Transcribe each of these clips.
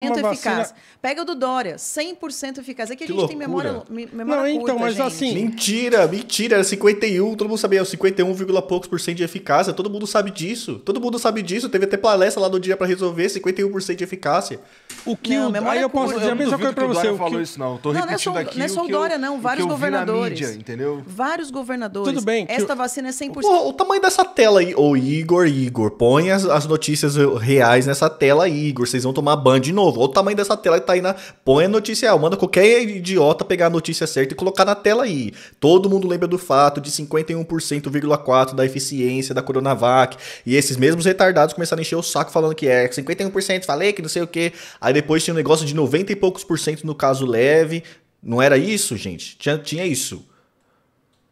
eficaz. Pega o do Dória, 100% eficaz. É que a gente tem memória não, então, curta, mas gente. assim... Mentira, era 51, todo mundo sabia, 51, poucos por cento de eficácia, todo mundo sabe disso. Todo mundo sabe disso, teve até palestra lá no dia pra resolver, 51% de eficácia. O que aí eu posso dizer a mesma coisa pra você. O falou isso, não. Eu tô repetindo aqui não é só o Dória, não. Vários governadores. Mídia, entendeu? Vários governadores. Tudo bem. Esta vacina é 100%. Pô, o tamanho dessa tela aí. Ô, Igor, põe as notícias reais nessa tela aí, Igor. Vocês vão tomar ban de novo. Olha o tamanho dessa tela que tá aí na... Põe a notícia real. Manda qualquer idiota pegar a notícia certa e colocar na tela aí. Todo mundo lembra do fato de 51,4% da eficiência da Coronavac. E esses mesmos retardados começaram a encher o saco falando que é 51%, falei que não sei o quê. Aí depois tinha um negócio de 90 e poucos por cento no caso leve. Não era isso, gente? Tinha isso.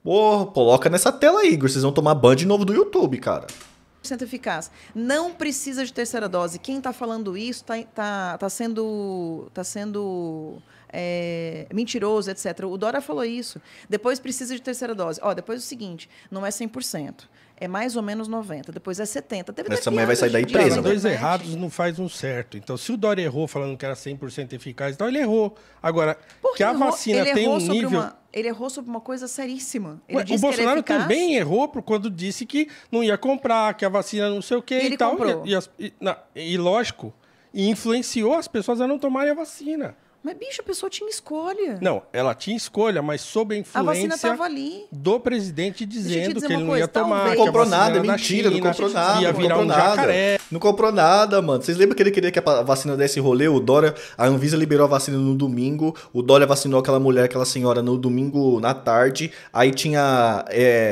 Porra, coloca nessa tela aí, Igor. Vocês vão tomar ban de novo do YouTube, cara. Eficaz. Não precisa de terceira dose. Quem está falando isso tá sendo mentiroso, etc. O Dória falou isso. Depois precisa de terceira dose. Depois é o seguinte, não é 100%. É mais ou menos 90%. Depois é 70%. Essa mulher vai sair daí presa. Dois errados não faz um certo. Então, se o Dória errou falando que era 100% eficaz, então ele errou. Agora, que a vacina tem um nível... Ele errou sobre uma coisa seríssima. O Bolsonaro também errou quando disse que não ia comprar, que a vacina não sei o quê e tal. Comprou. E lógico, influenciou as pessoas a não tomarem a vacina. Mas, bicho, a pessoa tinha escolha. Não, ela tinha escolha, mas sob a influência do presidente dizendo que ele não ia tomar. Não comprou nada, mentira, não comprou nada. Ia virar um jacaré. Não comprou nada, mano. Vocês lembram que ele queria que a vacina desse rolê? O Dória, a Anvisa liberou a vacina no domingo, o Dória vacinou aquela senhora no domingo na tarde, aí tinha,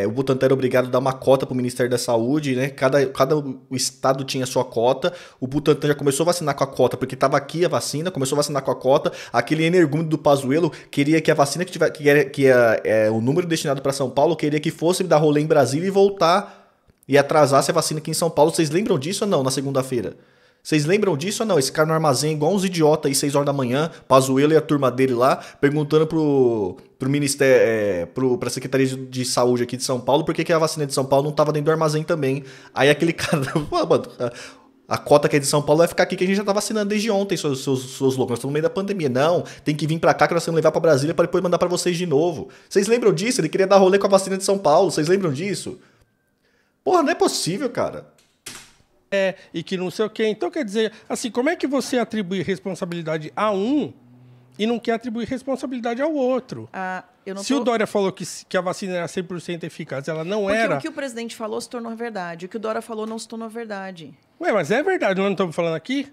o Butantan era obrigado a dar uma cota pro Ministério da Saúde, né? Cada estado tinha sua cota, o Butantan já começou a vacinar com a cota, porque tava aqui a vacina, começou a vacinar com a cota. Aquele energúmeno do Pazuello queria que a vacina que é o número destinado para São Paulo, queria que fosse dar rolê em Brasília e voltar e atrasasse a vacina aqui em São Paulo. Vocês lembram disso ou não, na segunda-feira? Vocês lembram disso ou não? Esse cara no armazém, igual uns idiotas aí, 6 horas da manhã, Pazuello e a turma dele lá, perguntando pro Ministério, pra Secretaria de Saúde aqui de São Paulo, por que a vacina de São Paulo não tava dentro do armazém também. Aí aquele cara... A cota que é de São Paulo vai ficar aqui, que a gente já tá vacinando desde ontem, seus loucos. Nós estamos no meio da pandemia. Não, tem que vir pra cá que nós vamos levar pra Brasília pra depois mandar pra vocês de novo. Vocês lembram disso? Ele queria dar rolê com a vacina de São Paulo. Vocês lembram disso? Porra, não é possível, cara. E que não sei o quê. Então, quer dizer, assim, como é que você atribui responsabilidade a um e não quer atribuir responsabilidade ao outro? Se o Dória falou que a vacina era 100% eficaz, ela não era... Porque o que o presidente falou se tornou verdade. O que o Dória falou não se tornou verdade. Ué, mas é verdade, nós não estamos falando aqui?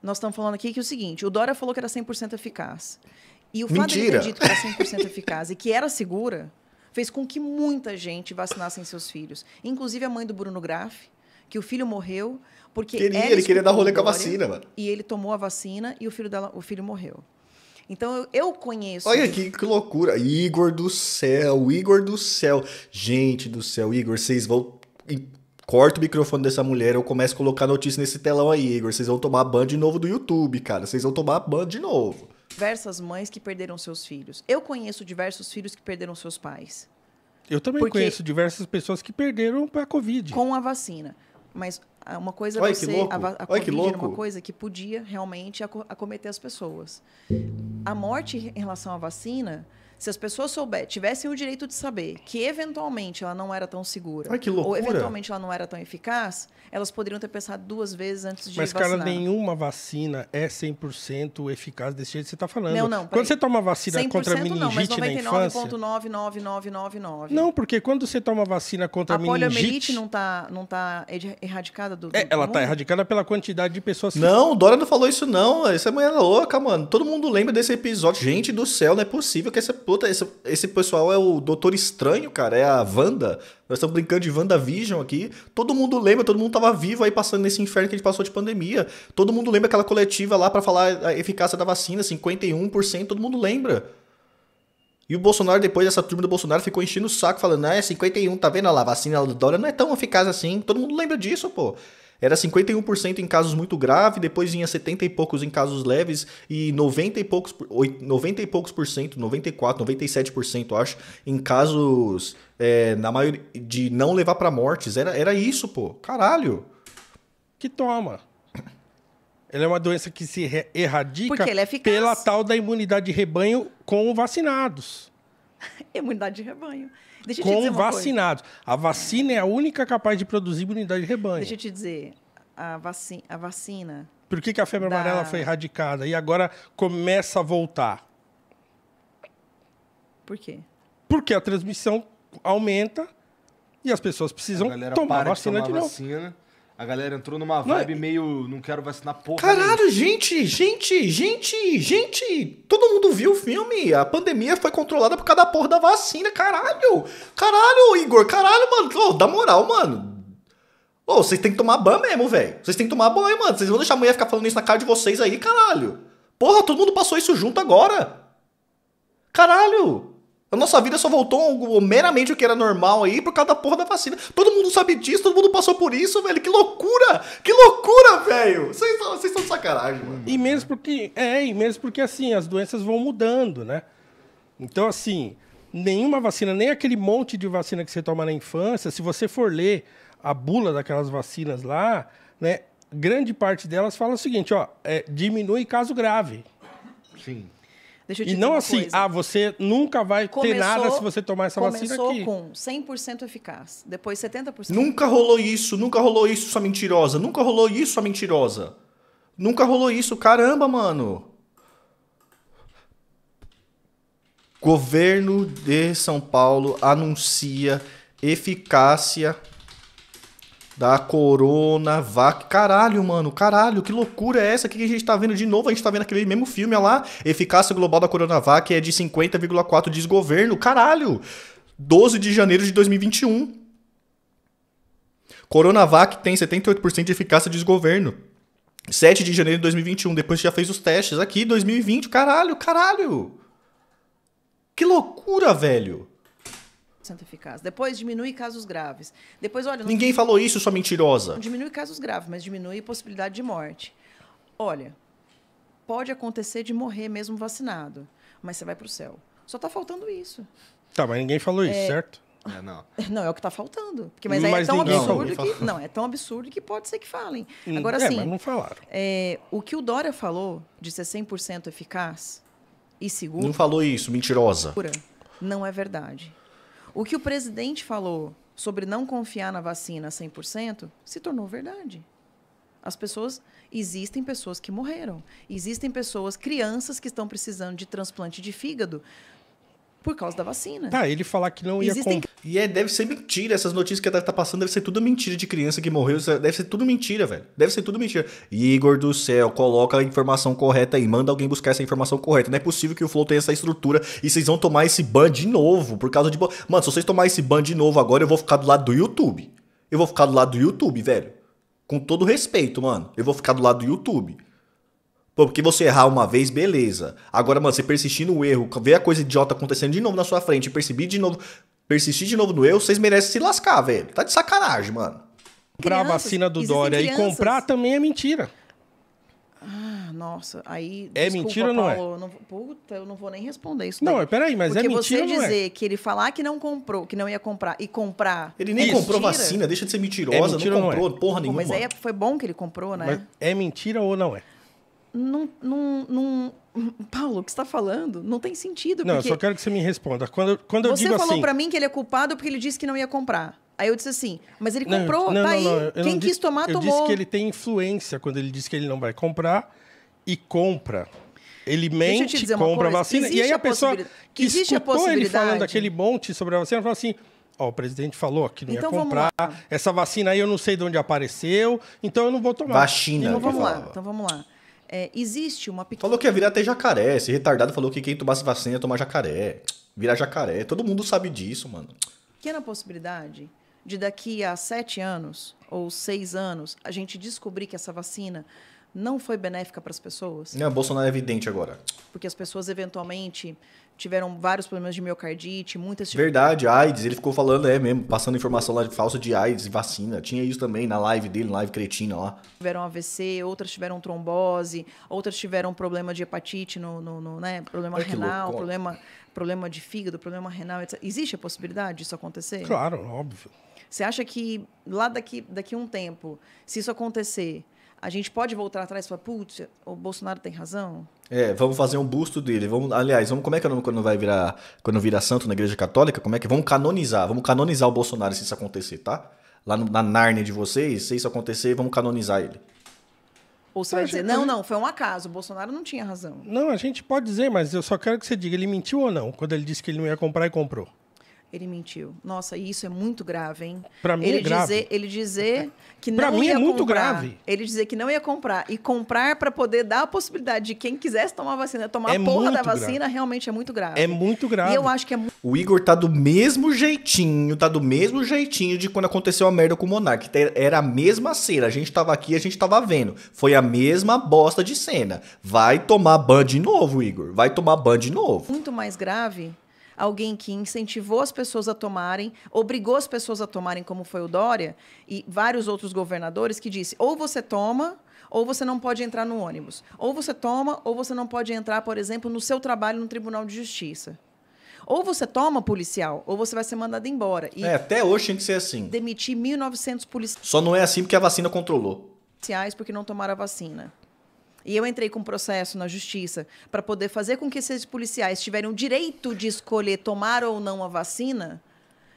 Nós estamos falando aqui que é o seguinte, o Dória falou que era 100% eficaz. E o fato de ele ter dito que era 100% eficaz e que era segura, fez com que muita gente vacinasse seus filhos. Inclusive a mãe do Bruno Graff, que o filho morreu porque ele queria dar rolê com a vacina, mano. E ele tomou a vacina e o filho morreu. Então, eu conheço... Olha aqui, que loucura. Igor do céu. Gente do céu, Igor, vocês vão... Corta o microfone dessa mulher, eu começo a colocar notícia nesse telão aí, Igor. Vocês vão tomar ban de novo do YouTube, cara. Vocês vão tomar ban de novo. Diversas mães que perderam seus filhos. Eu conheço diversos filhos que perderam seus pais. Eu também conheço diversas pessoas que perderam para a Covid. Com a vacina. Mas uma coisa é você... A Covid era uma coisa que podia realmente acometer as pessoas. A morte em relação à vacina... Se as pessoas tivessem o direito de saber que eventualmente ela não era tão segura, ou eventualmente ela não era tão eficaz, elas poderiam ter pensado 2 vezes antes de vacinar. Mas, cara, nenhuma vacina é 100% eficaz desse jeito que você está falando. Não. Quando você toma vacina contra meningite na infância... 99,99999. Não, porque quando você toma vacina contra meningite... A poliomielite não tá erradicada do ela está erradicada pela quantidade de pessoas... Não, o Dória não falou isso, não. Essa mulher é louca, mano. Todo mundo lembra desse episódio. Gente do céu, não é possível que esse pessoal é o Doutor Estranho, cara. É a Wanda. Nós estamos brincando de WandaVision aqui. Todo mundo lembra, todo mundo tava vivo aí passando nesse inferno que a gente passou de pandemia. Todo mundo lembra aquela coletiva lá pra falar a eficácia da vacina, 51%, todo mundo lembra. E o Bolsonaro, depois dessa turma do Bolsonaro, ficou enchendo o saco, falando, é 51, tá vendo lá, a vacina do Dória não é tão eficaz assim. Todo mundo lembra disso, pô. Era 51% em casos muito graves, depois vinha 70 e poucos em casos leves e 90 e poucos por cento, 94, 97%, acho, em casos na maioria de não levar pra mortes. Era isso, pô. Caralho. Que toma. Ela é uma doença que se erradica porque ela é eficaz. Pela tal da imunidade de rebanho com vacinados. Imunidade de rebanho. Deixa eu te dizer uma vacinados. Coisa. A vacina é a única capaz de produzir imunidade de rebanho. Deixa eu te dizer, a vacina... Por que a febre amarela foi erradicada e agora começa a voltar? Por quê? Porque a transmissão aumenta e as pessoas precisam tomar vacina de novo. A galera entrou numa vibe meio... Não quero vacinar porra. Caralho, gente! Todo mundo viu o filme. A pandemia foi controlada por causa da porra da vacina. Caralho, Igor. Caralho, mano. Oh, dá moral, mano. Ô, vocês têm que tomar banho mesmo, velho. Vocês têm que tomar banho, mano. Vocês vão deixar a mulher ficar falando isso na cara de vocês aí, caralho. Porra, todo mundo passou isso junto agora. Caralho. A nossa vida só voltou meramente o que era normal aí por causa da porra da vacina. Todo mundo sabe disso, todo mundo passou por isso, velho. Que loucura! Que loucura, velho! Vocês estão de sacanagem, mano. E mesmo porque assim, as doenças vão mudando, né? Então, assim, nenhuma vacina, nem aquele monte de vacina que você toma na infância, se você for ler a bula daquelas vacinas lá, né? Grande parte delas fala o seguinte, ó, diminui caso grave. Sim. Deixa eu te dizer não uma assim, coisa. Você nunca vai ter nada se você tomar essa vacina aqui. Começou com 100% eficaz, depois 70%. Nunca rolou isso, sua mentirosa. Nunca rolou isso, sua mentirosa. Nunca rolou isso, caramba, mano. Governo de São Paulo anuncia eficácia da Coronavac. Caralho, mano. Caralho, que loucura é essa? O que a gente tá vendo de novo? A gente tá vendo aquele mesmo filme, olha lá. Eficácia global da Coronavac é de 50,4 diz governo. Caralho. 12 de janeiro de 2021. Coronavac tem 78% de eficácia diz governo. 7 de janeiro de 2021. Depois já fez os testes. Aqui, 2020. Caralho. Que loucura, velho. Eficaz. Depois diminui casos graves. Depois, olha, ninguém falou isso, sua mentirosa. Não diminui casos graves, mas diminui possibilidade de morte. Olha, pode acontecer de morrer mesmo vacinado, mas você vai para o céu. Só está faltando isso. Tá, mas ninguém falou isso, certo? Não, é o que está faltando. Porque, mas é tão absurdo que... Não, é tão absurdo que pode ser que falem. Agora, sim, mas não falaram. O que o Dória falou de ser 100% eficaz e seguro... Não falou isso, mentirosa. Não é verdade. O que o presidente falou sobre não confiar na vacina 100% se tornou verdade. Existem pessoas que morreram. Existem crianças que estão precisando de transplante de fígado por causa da vacina. Tá, ele falar que não ia comprar. E deve ser mentira. Essas notícias que tá passando deve ser tudo mentira de criança que morreu. Deve ser tudo mentira, velho. Deve ser tudo mentira. Igor do céu, coloca a informação correta aí. Manda alguém buscar essa informação correta. Não é possível que o Flow tenha essa estrutura e vocês vão tomar esse ban de novo por causa de... Mano, se vocês tomarem esse ban de novo agora, eu vou ficar do lado do YouTube. Eu vou ficar do lado do YouTube, velho. Com todo respeito, mano. Eu vou ficar do lado do YouTube. Porque você errar uma vez, beleza. Agora, mano, você persistir no erro, ver a coisa idiota acontecendo de novo na sua frente, persistir de novo no erro, vocês merecem se lascar, velho. Tá de sacanagem, mano. Comprar a vacina do Dória e comprar também é mentira. Ah, nossa, aí... É desculpa, mentira ou não é? Eu não vou nem responder isso. Não, peraí, mas é mentira ou não é? Porque você dizer que ele falar que não comprou, que não ia comprar e comprar... Ele nem comprou vacina, deixa de ser mentirosa, mentira, não comprou porra nenhuma. Mas aí foi bom que ele comprou, né? Mas é mentira ou não é? Paulo, o que você está falando? Não tem sentido. Não, eu só quero que você me responda. Quando eu digo assim... Você falou para mim que ele é culpado porque ele disse que não ia comprar. Aí eu disse assim, mas ele comprou, tá aí. Quem quis tomar, tomou. Eu disse que ele tem influência quando ele diz que ele não vai comprar e compra. Ele mente, compra a vacina. E aí a pessoa que escutou ele falando aquele monte sobre a vacina, fala assim... Ó, o presidente falou que não ia comprar. Essa vacina aí eu não sei de onde apareceu, então eu não vou tomar. Vacina. Então vamos lá. Existe uma pequena... Falou que ia virar até jacaré. Esse retardado falou que quem tomasse vacina ia tomar jacaré. Virar jacaré. Todo mundo sabe disso, mano. Pequena possibilidade de daqui a 7 anos ou 6 anos a gente descobrir que essa vacina não foi benéfica para as pessoas. Não, Bolsonaro é evidente agora. Porque as pessoas eventualmente tiveram vários problemas de miocardite, muitas... Verdade, AIDS, ele ficou falando, mesmo, passando informação lá de falsa de AIDS e vacina. Tinha isso também na live dele, na live cretina lá. Tiveram AVC, outras tiveram trombose, outras tiveram problema de hepatite, né? Problema renal, problema de fígado, problema renal, etc. Existe a possibilidade disso acontecer? Claro, óbvio. Você acha que lá daqui a um tempo, se isso acontecer, a gente pode voltar atrás e falar, putz, o Bolsonaro tem razão? Vamos fazer um busto dele. Aliás, como é que é o nome quando vira santo na Igreja Católica? Como é que vamos canonizar o Bolsonaro se isso acontecer, tá? Lá na Nárnia de vocês, se isso acontecer, vamos canonizar ele. Ou você vai dizer, não, foi um acaso, o Bolsonaro não tinha razão. Não, a gente pode dizer, mas eu só quero que você diga, ele mentiu ou não, quando ele disse que ele não ia comprar e comprou? Ele mentiu. Nossa, e isso é muito grave, hein? Pra mim é grave. Ele dizer que não pra mim ia é muito comprar, grave. Ele dizer que não ia comprar e comprar para poder dar a possibilidade de quem quisesse tomar a vacina, tomar a porra da vacina, grave. Realmente é muito grave. É muito grave. E eu acho que é O Igor tá do mesmo jeitinho de quando aconteceu a merda com o Monark. Era a mesma cena. A gente tava aqui, a gente tava vendo. Foi a mesma bosta de cena. Vai tomar ban de novo, Igor. Vai tomar ban de novo. Muito mais grave... Alguém que incentivou as pessoas a tomarem, obrigou as pessoas a tomarem, como foi o Dória, e vários outros governadores que disse, ou você toma, ou você não pode entrar no ônibus. Ou você toma, ou você não pode entrar, por exemplo, no seu trabalho no Tribunal de Justiça. Ou você toma policial, ou você vai ser mandado embora. E até hoje tinha que ser assim. Demitir 1.900 policiais. Só não é assim porque a vacina controlou. Porque não tomaram a vacina. E eu entrei com um processo na justiça para poder fazer com que esses policiais tiverem o direito de escolher tomar ou não a vacina.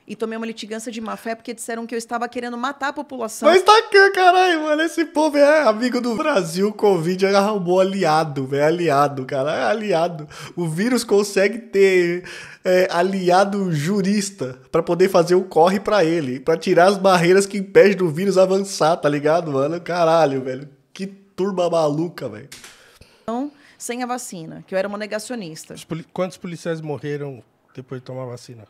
E tomei uma litigância de má fé porque disseram que eu estava querendo matar a população. Mas tá aqui, caralho, mano. Esse povo é amigo do Brasil. O Covid arrumou aliado, velho. Aliado, cara. É aliado. O vírus consegue ter aliado jurista pra poder fazer o corre pra ele. Pra tirar as barreiras que impedem do vírus avançar, tá ligado, mano? Caralho, velho. Que turma maluca, velho. Então, sem a vacina, que eu era uma negacionista. Quantos policiais morreram depois de tomar a vacina?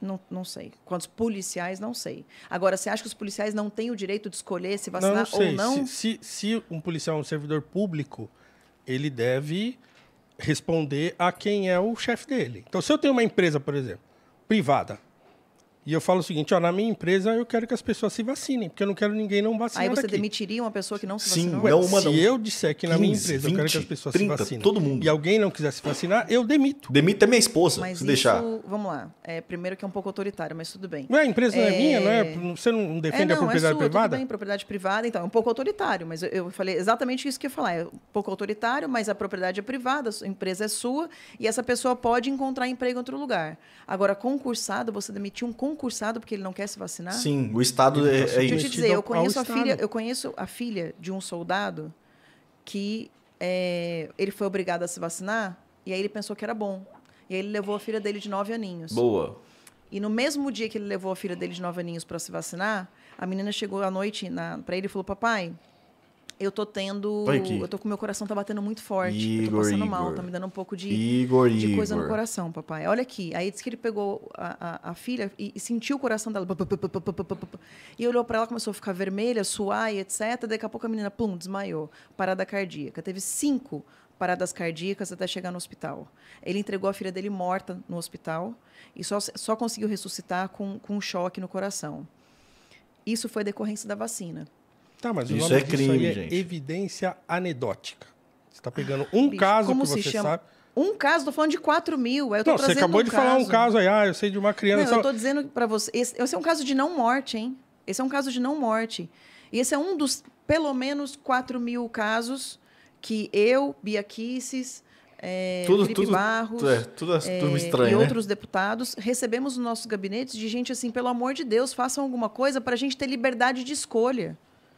Não sei. Quantos policiais, não sei. Agora, você acha que os policiais não têm o direito de escolher se vacinar ou não? Se um policial é um servidor público, ele deve responder a quem é o chefe dele. Então, se eu tenho uma empresa, por exemplo, privada, e eu falo o seguinte, na minha empresa eu quero que as pessoas se vacinem, porque eu não quero ninguém não vacinar. Aí você demitiria uma pessoa que não se vacinou? Se eu disser que na minha empresa 20, eu quero que as pessoas 30, se vacinem, todo mundo. E alguém não quiser se vacinar, eu demito. Demito até minha esposa, mas se isso, deixar. Vamos lá. Primeiro que é um pouco autoritário, mas tudo bem. Não, a empresa não é minha, não é? Você não defende a propriedade privada? Tudo bem, propriedade privada, então, é um pouco autoritário, mas eu falei exatamente isso que eu ia falar. É um pouco autoritário, mas a propriedade é privada, a empresa é sua, e essa pessoa pode encontrar emprego em outro lugar. Agora, concursado, você demitir um concursado porque ele não quer se vacinar? Sim, o Estado é isso. Deixa eu te dizer, eu conheço a filha de um soldado que ele foi obrigado a se vacinar e aí ele pensou que era bom. E aí ele levou a filha dele de 9 aninhos. Boa. E no mesmo dia que ele levou a filha dele de 9 aninhos para se vacinar, a menina chegou à noite para ele e falou, papai, eu tô com meu coração tá batendo muito forte. Eu tô passando mal, tá me dando um pouco de coisa no coração, papai. Olha aqui. Aí disse que ele pegou a filha e sentiu o coração dela. E olhou para ela, começou a ficar vermelha, suar e etc. Daqui a pouco a menina, plum, desmaiou. Parada cardíaca. Teve 5 paradas cardíacas até chegar no hospital. Ele entregou a filha dele morta no hospital e só conseguiu ressuscitar com um choque no coração. Isso foi decorrência da vacina. Tá, mas isso é crime, gente. Evidência anedótica. Você está pegando caso que você sabe. Um caso, estou falando de 4 mil. Você acabou de falar um caso aí. Eu sei de uma criança. Não, eu estou dizendo para você. Esse é um caso de não morte, hein? Esse é um caso de não morte. E esse é um dos, pelo menos, 4 mil casos que eu, Bia Kicis, Felipe Barros tudo estranho, e outros deputados recebemos nos nossos gabinetes de gente assim, pelo amor de Deus, façam alguma coisa para a gente ter liberdade de escolha.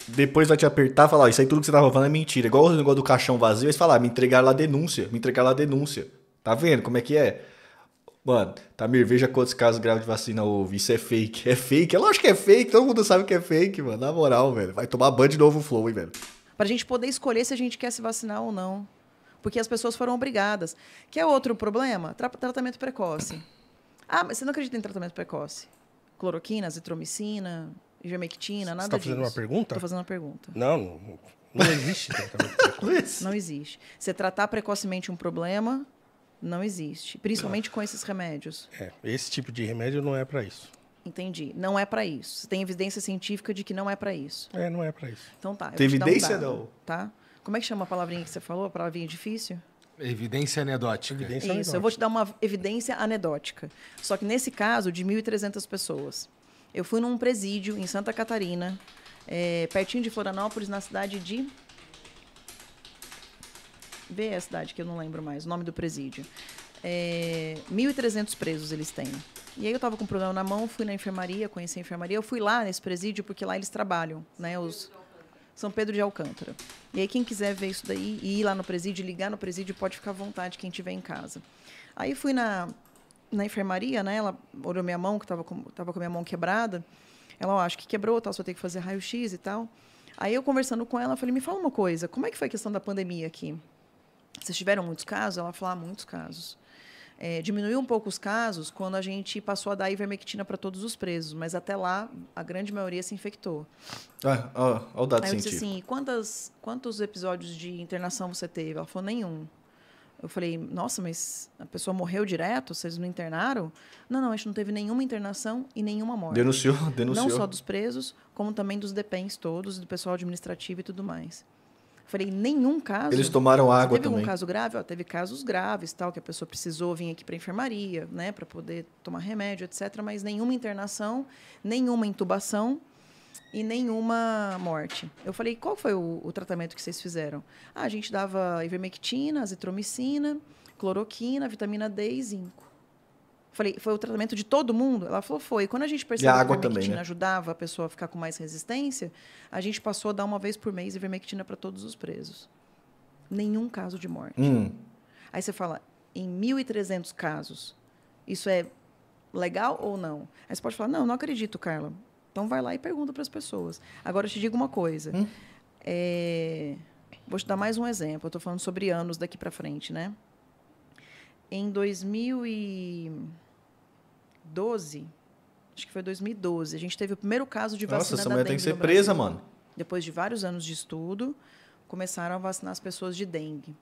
Depois vai te apertar e falar, isso aí tudo que você tava falando é mentira. Igual o negócio do caixão vazio, eles falam, me entregaram lá a denúncia. Tá vendo como é que é? Mano, Tamir, veja quantos casos graves de vacina houve. Isso é fake. É fake? É lógico que é fake. Todo mundo sabe que é fake, mano. Na moral, velho. Vai tomar ban de novo o flow, hein, velho. Pra gente poder escolher se a gente quer se vacinar ou não. Porque as pessoas foram obrigadas. Que é outro problema? Tratamento precoce. Mas você não acredita em tratamento precoce? Cloroquina, azitromicina, ivermectina, nada disso. Você tá fazendo uma pergunta? Tô fazendo uma pergunta. Não existe tratamento precoce. Não existe. Você tratar precocemente um problema, não existe. Principalmente com esses remédios. Esse tipo de remédio não é para isso. Entendi. Não é para isso. Você tem evidência científica de que não é para isso. Não é para isso. Então tá. Tem evidência não? Tá? Como é que chama a palavrinha que você falou? A palavrinha difícil? Evidência anedótica. Isso, eu vou te dar uma evidência anedótica. Só que nesse caso, de 1.300 pessoas. Eu fui num presídio em Santa Catarina, pertinho de Florianópolis, na cidade de... Vê a cidade, que eu não lembro mais, o nome do presídio. 1.300 presos eles têm. E aí eu estava com um problema na mão, fui na enfermaria, conheci a enfermaria. Eu fui lá nesse presídio porque lá eles trabalham, né? São Pedro de Alcântara. E aí quem quiser ver isso daí e ir lá no presídio, ligar no presídio, pode ficar à vontade quem estiver em casa. Aí fui na enfermaria, né? Ela olhou minha mão, que estava com a minha mão quebrada. Ela, acho que quebrou, tal, só tem que fazer raio-x e tal. Aí eu conversando com ela, falei, me fala uma coisa, como é que foi a questão da pandemia aqui? Vocês tiveram muitos casos? Ela falou, muitos casos. Diminuiu um pouco os casos quando a gente passou a dar ivermectina para todos os presos, mas até lá a grande maioria se infectou. Olha o dado Aí eu científico. disse assim, quantos episódios de internação você teve? Ela falou, nenhum. Eu falei, nossa, mas a pessoa morreu direto? Vocês não internaram? Não, a gente não teve nenhuma internação e nenhuma morte. Denunciou. Não só dos presos, como também dos DPEMs todos, do pessoal administrativo e tudo mais. Falei, nenhum caso. Eles tomaram água teve também. Teve algum caso grave? Teve casos graves, tal, que a pessoa precisou vir aqui para a enfermaria, né, para poder tomar remédio, etc. Mas nenhuma internação, nenhuma intubação e nenhuma morte. Eu falei, qual foi o tratamento que vocês fizeram? A gente dava ivermectina, azitromicina, cloroquina, vitamina D e zinco. Falei, foi o tratamento de todo mundo? Ela falou, foi. Quando a gente percebeu que a ivermectina ajudava a pessoa a ficar com mais resistência, a gente passou a dar uma vez por mês ivermectina para todos os presos. Nenhum caso de morte. Aí você fala, em 1.300 casos, isso é legal ou não? Aí você pode falar, não acredito, Carla. Então vai lá e pergunta para as pessoas. Agora eu te digo uma coisa. Vou te dar mais um exemplo. Eu estou falando sobre anos daqui para frente, né? Em 2012, acho que foi 2012, a gente teve o primeiro caso de vacina da dengue. Nossa, essa mulher tem que ser presa, mano. Depois de vários anos de estudo, começaram a vacinar as pessoas de dengue.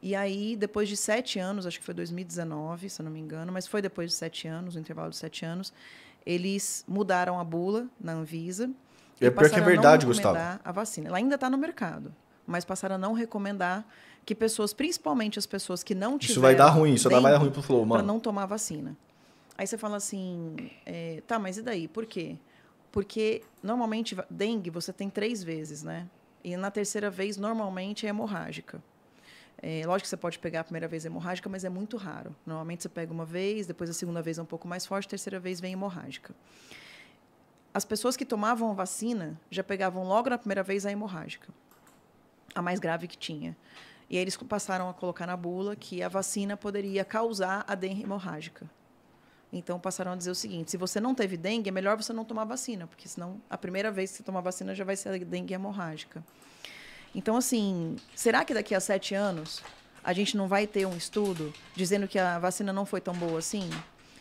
E aí, depois de 7 anos, acho que foi 2019, se eu não me engano, mas foi depois de 7 anos, no intervalo de 7 anos, eles mudaram a bula na Anvisa. É pior que é verdade, Gustavo. A vacina. Ela ainda está no mercado, mas passaram a não recomendar que pessoas, principalmente as pessoas que não tiveram... Isso vai dar ruim, isso vai dar ruim pro Flow, mano. Para não tomar vacina. Aí você fala assim, tá, mas e daí? Por quê? Porque, normalmente, dengue você tem 3 vezes, né? E na terceira vez, normalmente, é hemorrágica. Lógico que você pode pegar a primeira vez hemorrágica, mas é muito raro. Normalmente, você pega uma vez, depois a segunda vez é um pouco mais forte, a terceira vez vem hemorrágica. As pessoas que tomavam a vacina já pegavam logo na primeira vez a hemorrágica, a mais grave que tinha. E aí eles passaram a colocar na bula que a vacina poderia causar a dengue hemorrágica. Então, passaram a dizer o seguinte, se você não teve dengue, é melhor você não tomar vacina, porque senão a primeira vez que você tomar vacina já vai ser a dengue hemorrágica. Então, assim, será que daqui a 7 anos a gente não vai ter um estudo dizendo que a vacina não foi tão boa assim?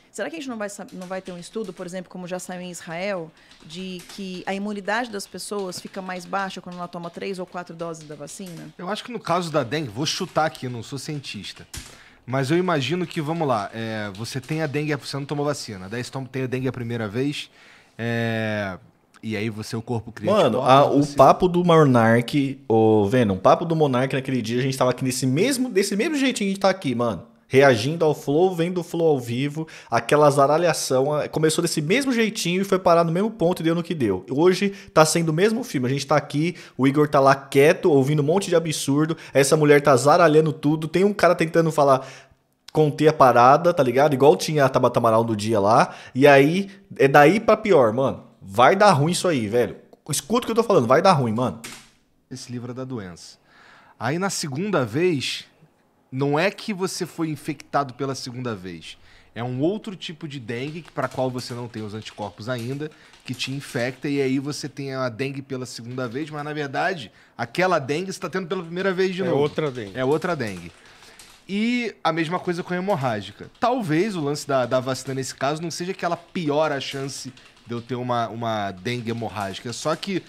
Será que a gente não vai ter um estudo, por exemplo, como já saiu em Israel, de que a imunidade das pessoas fica mais baixa quando ela toma 3 ou 4 doses da vacina? Eu acho que no caso da dengue, vou chutar aqui, não sou cientista, mas eu imagino que, vamos lá, você tem a dengue, você não tomou vacina, daí você tem a dengue a primeira vez, e aí o corpo cria... Mano, o papo do Monark, Venom, o papo do Monark naquele dia, a gente tava aqui desse mesmo jeitinho que a gente tá aqui, mano. Reagindo ao Flow, vendo o Flow ao vivo, aquela zaralhação, começou desse mesmo jeitinho e foi parar no mesmo ponto e deu no que deu. Hoje tá sendo o mesmo filme, a gente tá aqui, o Igor tá lá quieto, ouvindo um monte de absurdo, essa mulher tá zaralhando tudo, tem um cara tentando conter a parada, tá ligado? Igual tinha a Tabata Amaral do dia lá, e aí, é daí pra pior, mano. Vai dar ruim isso aí, velho. Escuta o que eu tô falando, vai dar ruim, mano. Esse livro é da doença. Aí na segunda vez... Não é que você foi infectado pela segunda vez. É um outro tipo de dengue para qual você não tem os anticorpos ainda, que te infecta, e aí você tem a dengue pela segunda vez, mas na verdade, aquela dengue você está tendo pela primeira vez de novo. É outra dengue. É outra dengue. E a mesma coisa com a hemorrágica. Talvez o lance da vacina nesse caso não seja que ela piora a chance de eu ter uma dengue hemorrágica. Só que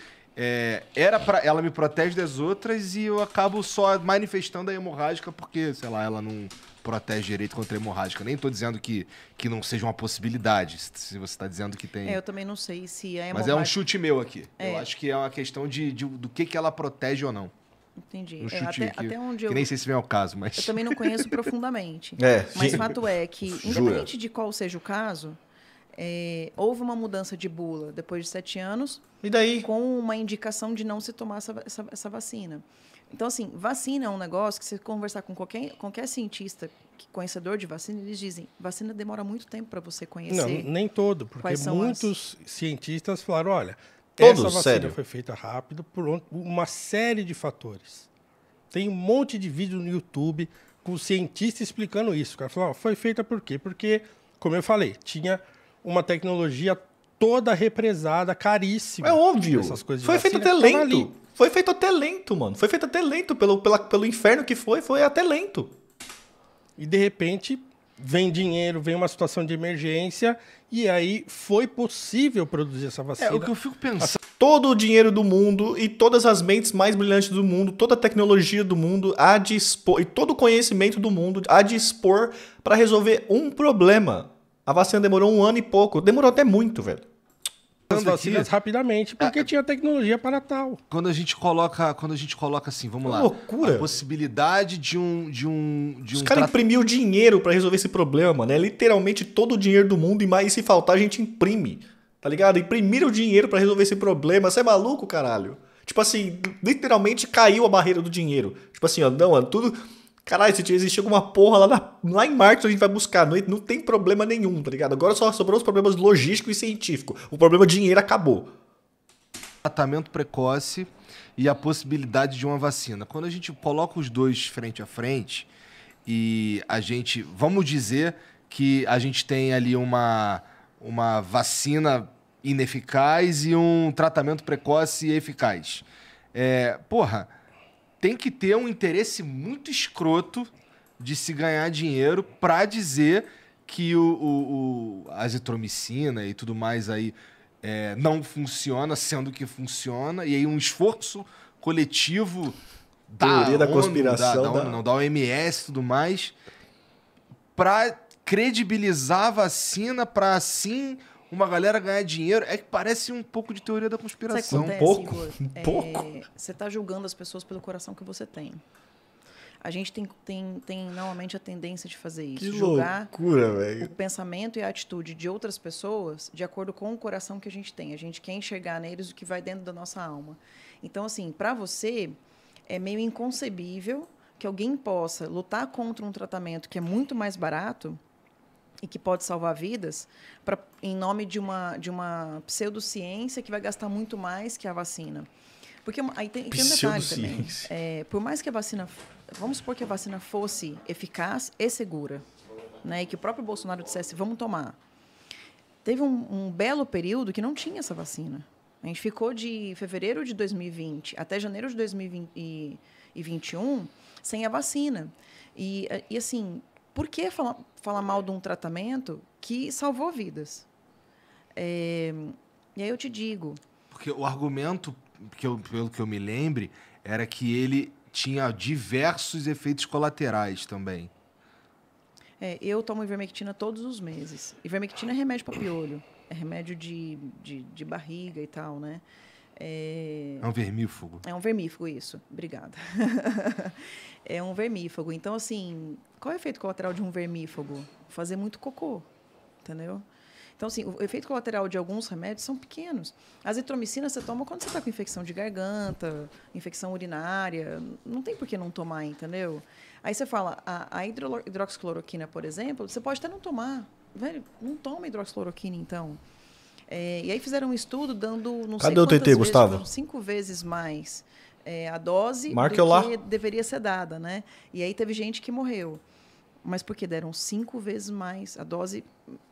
ela me protege das outras e eu acabo só manifestando a hemorrágica porque, sei lá, ela não protege direito contra a hemorrágica. Nem tô dizendo que não seja uma possibilidade, se você tá dizendo que tem... eu também não sei se a hemorrágica... Mas é um chute meu aqui. Eu acho que é uma questão do que ela protege ou não. Entendi. Um chute até onde que nem sei se vem ao caso, mas... Eu também não conheço profundamente. Mas fato é que, independente de qual seja o caso... houve uma mudança de bula depois de 7 anos. E daí? Com uma indicação de não se tomar essa vacina. Então, assim, vacina é um negócio que você conversar com qualquer cientista conhecedor de vacina, eles dizem, vacina demora muito tempo para você conhecer. Não, nem todo, porque muitos cientistas falaram, olha, essa vacina sério? Foi feita rápido por uma série de fatores. Tem um monte de vídeo no YouTube com o cientista explicando isso. O cara falou, foi feita por quê? Porque, como eu falei, tinha uma tecnologia toda represada, caríssima. É óbvio. Foi feito até lento. Foi feito até lento, mano. Foi feito até lento pelo inferno que foi até lento. E, de repente, vem dinheiro, vem uma situação de emergência, e aí foi possível produzir essa vacina. O que eu fico pensando... Todo o dinheiro do mundo e todas as mentes mais brilhantes do mundo, toda a tecnologia do mundo a dispor, e todo o conhecimento do mundo a dispor para resolver um problema. A vacina demorou 1 ano e pouco. Demorou até muito, velho. As vacinas rapidamente, porque tinha tecnologia para tal. Quando a gente coloca assim, vamos lá. Loucura. A possibilidade de um Os caras imprimiu dinheiro para resolver esse problema, mano. É literalmente todo o dinheiro do mundo e se faltar a gente imprime. Tá ligado? Imprimiram dinheiro para resolver esse problema. Você é maluco, caralho? Tipo assim, literalmente caiu a barreira do dinheiro. Tipo assim, ó, não, mano, tudo... Caralho, se existir alguma porra lá em Marte, a gente vai buscar. Não tem problema nenhum, tá ligado? Agora só sobrou os problemas logísticos e científicos. O problema dinheiro acabou. Tratamento precoce e a possibilidade de uma vacina. Quando a gente coloca os dois frente a frente e a gente... Vamos dizer que a gente tem ali uma vacina ineficaz e um tratamento precoce e eficaz. Tem que ter um interesse muito escroto de se ganhar dinheiro para dizer que a azitromicina e tudo mais aí não funciona, sendo que funciona, e aí um esforço coletivo teoria da conspiração da OMS e tudo mais para credibilizar a vacina, para assim uma galera ganhar dinheiro. É que parece um pouco de teoria da conspiração. Acontece, pouco. Você está julgando as pessoas pelo coração que você tem. A gente tem normalmente a tendência de fazer isso. Que julgar loucura, velho. O pensamento e a atitude de outras pessoas de acordo com o coração que a gente tem. A gente quer enxergar neles o que vai dentro da nossa alma. Então, assim, para você, é meio inconcebível que alguém possa lutar contra um tratamento que é muito mais barato e que pode salvar vidas, em nome de uma pseudociência que vai gastar muito mais que a vacina. Porque aí tem um detalhe também. Por mais que a vacina... Vamos supor que a vacina fosse eficaz e segura, né? E que o próprio Bolsonaro dissesse, vamos tomar. Teve um belo período que não tinha essa vacina. A gente ficou de fevereiro de 2020 até janeiro de 2021 sem a vacina. E assim... Por que falar mal de um tratamento que salvou vidas? E aí eu te digo... Porque o argumento, pelo que eu me lembre, era que ele tinha diversos efeitos colaterais também. Eu tomo ivermectina todos os meses. Ivermectina é remédio para piolho. É remédio de barriga e tal, né? É um vermífugo. É um vermífugo, isso. Obrigada. É um vermífugo. Então, assim, qual é o efeito colateral de um vermífugo? Fazer muito cocô, entendeu? Então, assim, o efeito colateral de alguns remédios são pequenos. A azitromicina você toma quando você está com infecção de garganta, infecção urinária. Não tem por que não tomar, entendeu? Aí você fala, a hidroxicloroquina, por exemplo, você pode até não tomar. Velho, não toma hidroxicloroquina, então. E aí fizeram um estudo dando, não sei quantas vezes, Gustavo? 5 vezes mais a dose do que deveria ser dada, né? E aí teve gente que morreu. Mas porque deram 5 vezes mais, a dose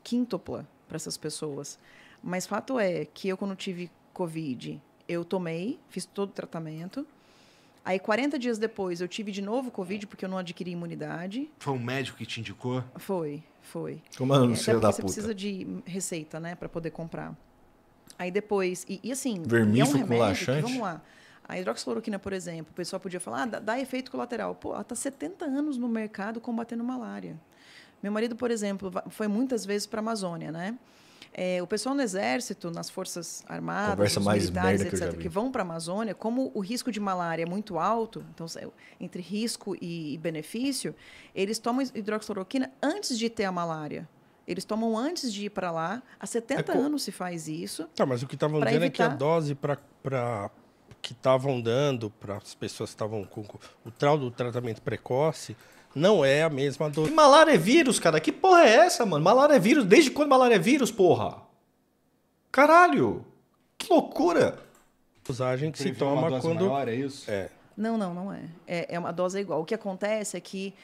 quíntupla para essas pessoas. Mas fato é que eu, quando tive Covid, eu tomei, fiz todo o tratamento. Aí, 40 dias depois, eu tive de novo Covid, porque eu não adquiri imunidade. Foi um médico que te indicou? Foi. Como é o nome da puta? Você precisa de receita, né, para poder comprar. Aí depois, e assim... Vermífugo é um remédio laxante? Que, vamos lá. A hidroxicloroquina, por exemplo, o pessoal podia falar, dá efeito colateral. Pô, ela está 70 anos no mercado combatendo malária. Meu marido, por exemplo, foi muitas vezes para a Amazônia, né? O pessoal no Exército, nas Forças Armadas, os militares, etc., que vão para a Amazônia, como o risco de malária é muito alto, então, entre risco e benefício, eles tomam hidroxicloroquina antes de ter a malária. Eles tomam antes de ir para lá. Há 70 anos se faz isso. Tá, mas o que estavam dizendo é que a dose que estavam dando para as pessoas que estavam com o tal do tratamento precoce não é a mesma dose. E malária é vírus, cara? Que porra é essa, mano? Malária é vírus? Desde quando malária é vírus, porra? Caralho! Que loucura! Dosagem que se toma uma quando... maior, é isso? É. Não é. É uma dose igual. O que acontece é que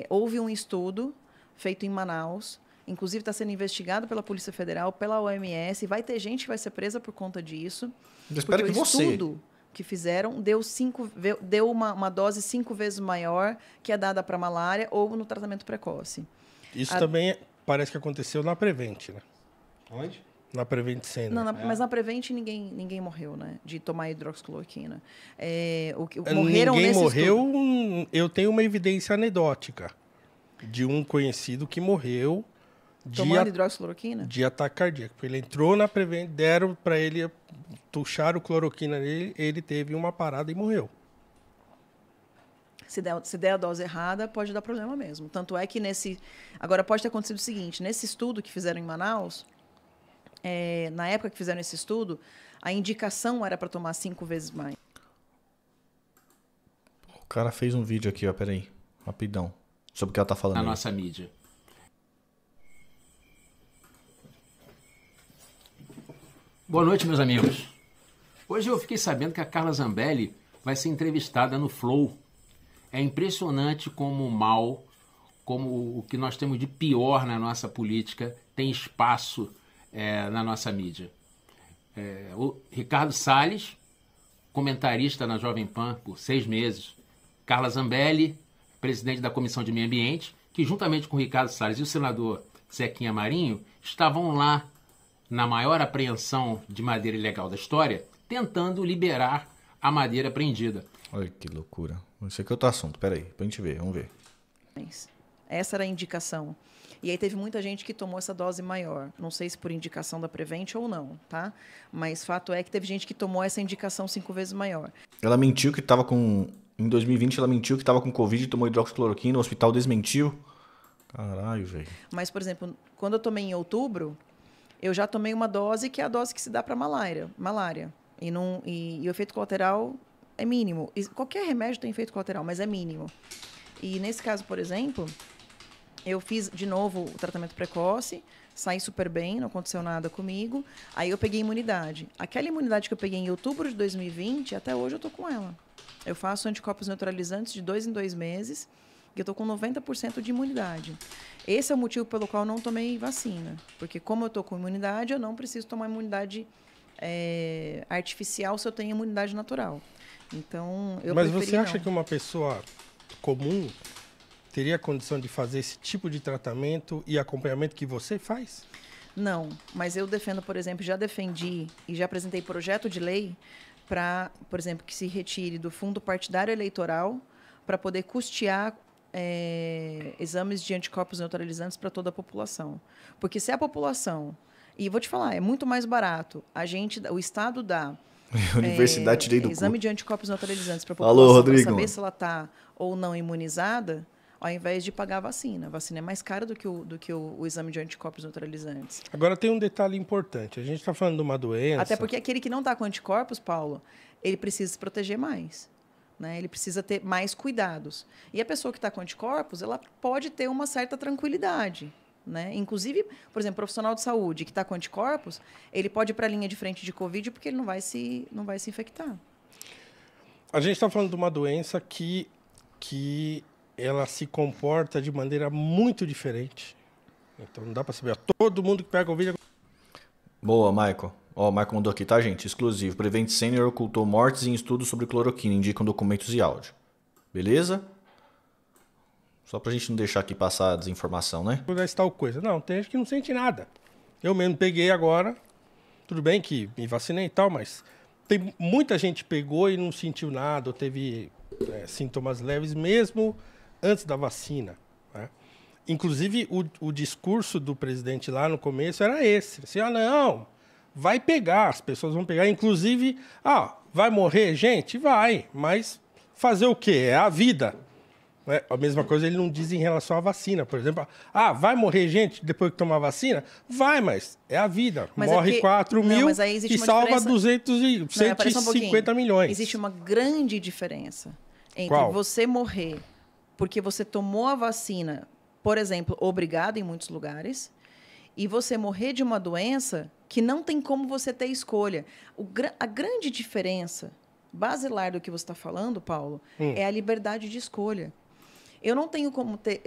houve um estudo feito em Manaus, inclusive está sendo investigado pela Polícia Federal, pela OMS, e vai ter gente que vai ser presa por conta disso. Eu espero que você... O estudo que fizeram deu uma dose 5 vezes maior que é dada para malária ou no tratamento precoce. Isso também parece que aconteceu na Prevent, né? Onde? Na Prevent Senior. Não, mas na Prevent ninguém morreu, né? De tomar hidroxicloroquina. Morreram ninguém morreu, estudo. Eu tenho uma evidência anedótica de um conhecido que morreu tomando hidroxicloroquina? De ataque cardíaco. Ele entrou na Prevent, deram para ele, tucharam cloroquina nele, ele teve uma parada e morreu. Se der a dose errada, pode dar problema mesmo. Tanto é que agora pode ter acontecido o seguinte, nesse estudo que fizeram em Manaus, na época que fizeram esse estudo, a indicação era para tomar 5 vezes mais. O cara fez um vídeo aqui, ó, peraí, rapidão, sobre o que ela tá falando. Na nossa mídia. Boa noite, meus amigos. Hoje eu fiquei sabendo que a Carla Zambelli vai ser entrevistada no Flow. É impressionante como o mal, como o que nós temos de pior na nossa política, tem espaço na nossa mídia. O Ricardo Salles, comentarista na Jovem Pan por 6 meses. Carla Zambelli, presidente da Comissão de Meio Ambiente, que juntamente com o Ricardo Salles e o senador Zequinha Marinho estavam lá na maior apreensão de madeira ilegal da história, tentando liberar a madeira apreendida. Olha que loucura. Esse aqui é outro assunto. Peraí, pra gente ver, vamos ver. Essa era a indicação. E aí teve muita gente que tomou essa dose maior. Não sei se por indicação da Prevent ou não, tá? Mas fato é que teve gente que tomou essa indicação 5 vezes maior. Ela mentiu que estava com... Em 2020 ela mentiu que estava com Covid e tomou hidroxicloroquina, o hospital desmentiu. Caralho, velho. Mas, por exemplo, quando eu tomei em outubro, eu já tomei uma dose que é a dose que se dá para malária. E o efeito colateral é mínimo. E qualquer remédio tem efeito colateral, mas é mínimo. E nesse caso, por exemplo, eu fiz de novo o tratamento precoce, saí super bem, não aconteceu nada comigo. Aí eu peguei imunidade. Aquela imunidade que eu peguei em outubro de 2020, até hoje eu tô com ela. Eu faço anticorpos neutralizantes de 2 em 2 meses e eu tô com 90% de imunidade. Esse é o motivo pelo qual eu não tomei vacina. Porque como eu tô com imunidade, eu não preciso tomar imunidade artificial se eu tenho imunidade natural. Então, Mas você acha que uma pessoa comum teria condição de fazer esse tipo de tratamento e acompanhamento que você faz? Não, mas eu defendo, por exemplo, já defendi e já apresentei projeto de lei para, por exemplo, que se retire do fundo partidário eleitoral para poder custear exames de anticorpos neutralizantes para toda a população. Porque se a população... E vou te falar, é muito mais barato. O Estado dá... Universidade tirei do exame de anticorpos neutralizantes para a população para saber se ela está ou não imunizada, ao invés de pagar a vacina. A vacina é mais cara do que o exame de anticorpos neutralizantes. Agora tem um detalhe importante. A gente está falando de uma doença... Até porque aquele que não está com anticorpos, Paulo, ele precisa se proteger mais. Né? Ele precisa ter mais cuidados. E a pessoa que está com anticorpos, ela pode ter uma certa tranquilidade. Né? Inclusive, por exemplo, profissional de saúde que está com anticorpos, ele pode ir para a linha de frente de Covid porque ele não vai se infectar. A gente está falando de uma doença que ela se comporta de maneira muito diferente. Então não dá para saber. Todo mundo que pega Covid... Boa, Michael. Ó, o Michael mandou aqui, tá, gente? Exclusivo. Prevent Senior ocultou mortes em estudos sobre cloroquina. Indicam documentos e áudio. Beleza? Só pra gente não deixar aqui passar a desinformação, né? Tal coisa. Não, tem gente que não sente nada. Eu mesmo peguei agora. Tudo bem que me vacinei e tal, mas tem muita gente pegou e não sentiu nada, ou teve sintomas leves mesmo antes da vacina. Né? Inclusive, o discurso do presidente lá no começo era esse. Assim, não, vai pegar, as pessoas vão pegar. Inclusive, vai morrer gente? Vai, mas fazer o quê? É a vida. A mesma coisa ele não diz em relação à vacina. Por exemplo, vai morrer gente depois que tomar vacina? Vai, mas é a vida. Morre 4 mil e salva 150 milhões. Existe uma grande diferença entre você morrer porque você tomou a vacina, por exemplo, obrigado em muitos lugares, e você morrer de uma doença que não tem como você ter escolha. A grande diferença basilar do que você está falando, Paulo, é a liberdade de escolha. Eu não tenho como ter...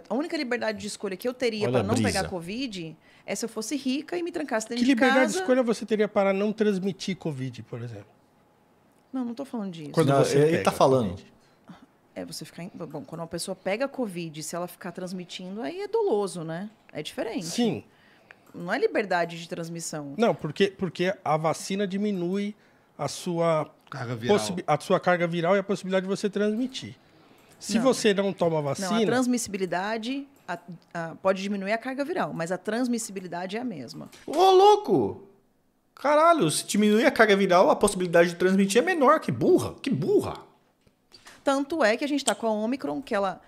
A única liberdade de escolha que eu teria para não pegar Covid é se eu fosse rica e me trancasse dentro de casa. Que liberdade de escolha você teria para não transmitir Covid, por exemplo? Não estou falando disso. Quando ele está falando. Você ficar... Bom, quando uma pessoa pega Covid, se ela ficar transmitindo, aí é doloso, né? É diferente. Sim. Não é liberdade de transmissão. Não, porque a vacina diminui a sua carga viral e a possibilidade de você transmitir. Se você não toma vacina... Não, a transmissibilidade pode diminuir a carga viral, mas a transmissibilidade é a mesma. Ô, louco! Caralho, se diminuir a carga viral, a possibilidade de transmitir é menor. Que burra, que burra. Tanto é que a gente está com a Omicron, que ela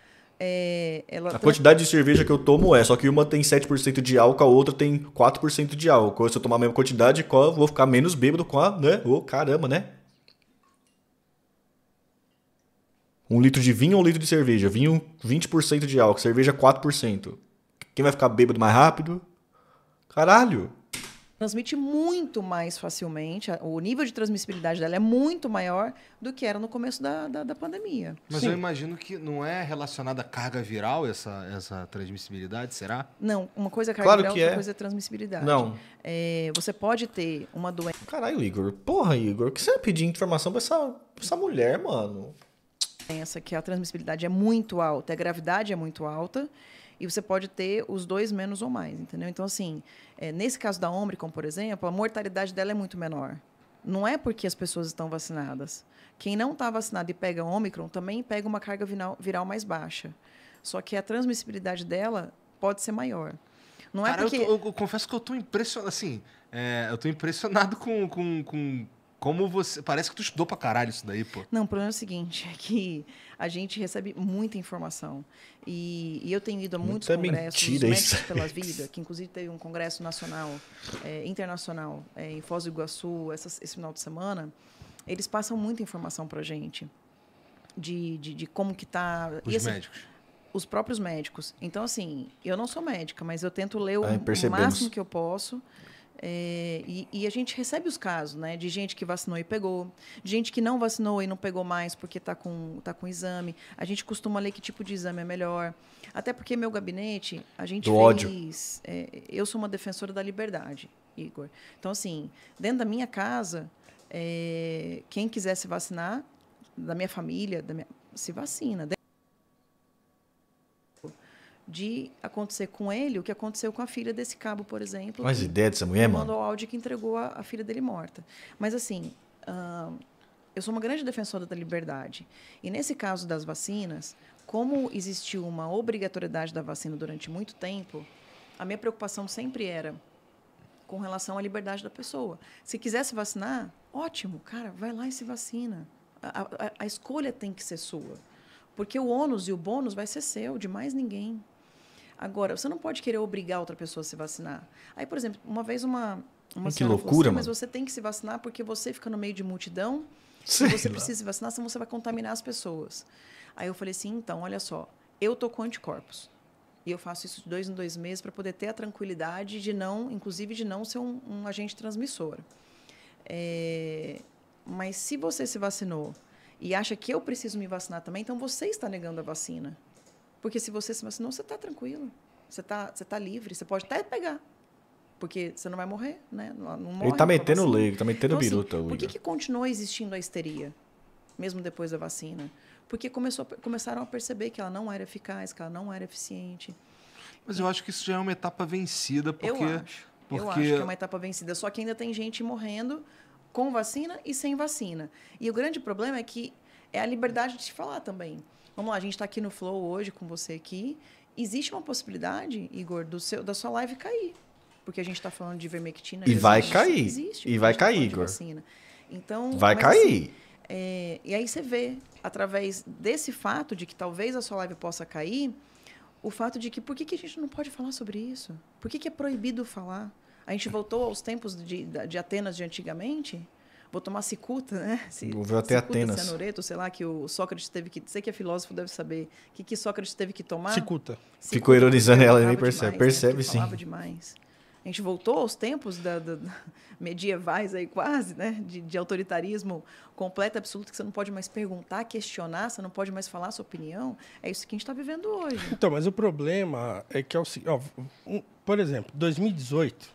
a quantidade de cerveja que eu tomo só que uma tem 7% de álcool, a outra tem 4% de álcool. Se eu tomar a mesma quantidade, eu vou ficar menos bêbado com a... né? Caramba, né? 1 litro de vinho ou 1 litro de cerveja? Vinho, 20% de álcool. Cerveja, 4%. Quem vai ficar bêbado mais rápido? Caralho! Transmite muito mais facilmente. O nível de transmissibilidade dela é muito maior do que era no começo da pandemia. Mas eu imagino que não é relacionada à carga viral essa transmissibilidade, será? Não, uma coisa é carga viral, outra coisa é transmissibilidade. Não. Você pode ter uma doença... Caralho, Igor. Porra, Igor. O que você vai pedir informação pra essa mulher, mano? Que a transmissibilidade é muito alta, a gravidade é muito alta, e você pode ter os dois menos ou mais, entendeu? Então, assim, nesse caso da Omicron, por exemplo, a mortalidade dela é muito menor. Não é porque as pessoas estão vacinadas. Quem não está vacinado e pega Omicron também pega uma carga viral mais baixa. Só que a transmissibilidade dela pode ser maior. Não é porque... eu confesso que eu estou impressionado, assim, eu estou impressionado com como você... Parece que tu estudou pra caralho isso daí, pô. Não, o problema é o seguinte, é que a gente recebe muita informação. E eu tenho ido a muitos congressos, os Médicos pela Vida, que inclusive teve um congresso nacional, internacional, em Foz do Iguaçu, esse final de semana. Eles passam muita informação pra gente de como que tá... Os médicos. Os próprios médicos. Então, assim, eu não sou médica, mas eu tento ler o máximo que eu posso... E a gente recebe os casos, né, de gente que vacinou e pegou, de gente que não vacinou e não pegou mais porque está com exame. A gente costuma ler que tipo de exame é melhor. Até porque meu gabinete, a gente fez... eu sou uma defensora da liberdade, Igor. Então, assim, dentro da minha casa, quem quiser se vacinar, da minha família, se vacina. De acontecer com ele o que aconteceu com a filha desse cabo, por exemplo. Mas ideia dessa mulher, mano? Mandou o áudio que entregou a filha dele morta. Mas, assim, eu sou uma grande defensora da liberdade. E, nesse caso das vacinas, como existiu uma obrigatoriedade da vacina durante muito tempo, a minha preocupação sempre era com relação à liberdade da pessoa. Se quiser se vacinar, ótimo, cara, vai lá e se vacina. A escolha tem que ser sua. Porque o ônus e o bônus vai ser seu, de mais ninguém. Agora, você não pode querer obrigar outra pessoa a se vacinar. Aí, por exemplo, uma vez uma que loucura, assim, mas você tem que se vacinar porque você fica no meio de multidão e você precisa se vacinar, senão você vai contaminar as pessoas. Aí eu falei assim, então, olha só, eu tô com anticorpos. E eu faço isso de 2 em 2 meses para poder ter a tranquilidade de não, inclusive, de não ser um agente transmissor. Mas se você se vacinou e acha que eu preciso me vacinar também, então você está negando a vacina. Porque se você se vacinou, você está tranquilo. Você tá livre. Você pode até pegar. Porque você não vai morrer, né? Não morre. Ele está metendo lei, está metendo então, biruta. Assim, por que continua existindo a histeria, mesmo depois da vacina? Porque começaram a perceber que ela não era eficaz, que ela não era eficiente. Mas eu acho que isso já é uma etapa vencida, porque... Eu acho que é uma etapa vencida. Só que ainda tem gente morrendo com vacina e sem vacina. E o grande problema é que é a liberdade de te falar também. Vamos lá, a gente está aqui no Flow hoje com você aqui. Existe uma possibilidade, Igor, da sua live cair. Porque a gente está falando de ivermectina. E vai cair. E vai cair, Igor. Vacina. Então, vai cair. E aí você vê, através desse fato de que talvez a sua live possa cair, o fato de que por que a gente não pode falar sobre isso? Por que é proibido falar? A gente voltou aos tempos de Atenas de antigamente? Vou tomar cicuta, né? Vou até Atenas. Cianureto, sei lá, que o Sócrates teve que... Sei que é filósofo, deve saber. O que Sócrates teve que tomar? Cicuta. Ficou ironizando ela e nem percebe. Demais, percebe, né? sim. Falava demais. A gente voltou aos tempos medievais aí quase, né? De autoritarismo completo, absoluto, que você não pode mais perguntar, questionar, você não pode mais falar a sua opinião. É isso que a gente está vivendo hoje. Então, mas o problema é que, por exemplo, 2018,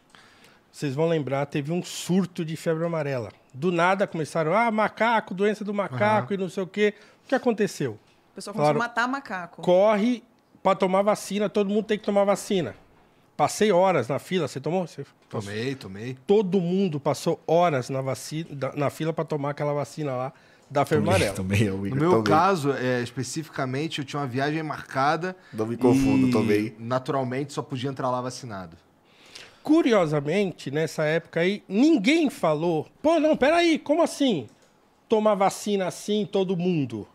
vocês vão lembrar, teve um surto de febre amarela. Do nada começaram, macaco, doença do macaco e não sei o quê. O que aconteceu? O pessoal começou a matar macaco. Corre para tomar vacina, todo mundo tem que tomar vacina. Passei horas na fila, você tomou? Tomei. Todo mundo passou horas na fila para tomar aquela vacina lá da febre amarela. No meu caso, especificamente, eu tinha uma viagem marcada. Não me confundo, tomei. Naturalmente, só podia entrar lá vacinado. Curiosamente, nessa época aí, ninguém falou, não, peraí, como assim? Tomar vacina assim, todo mundo?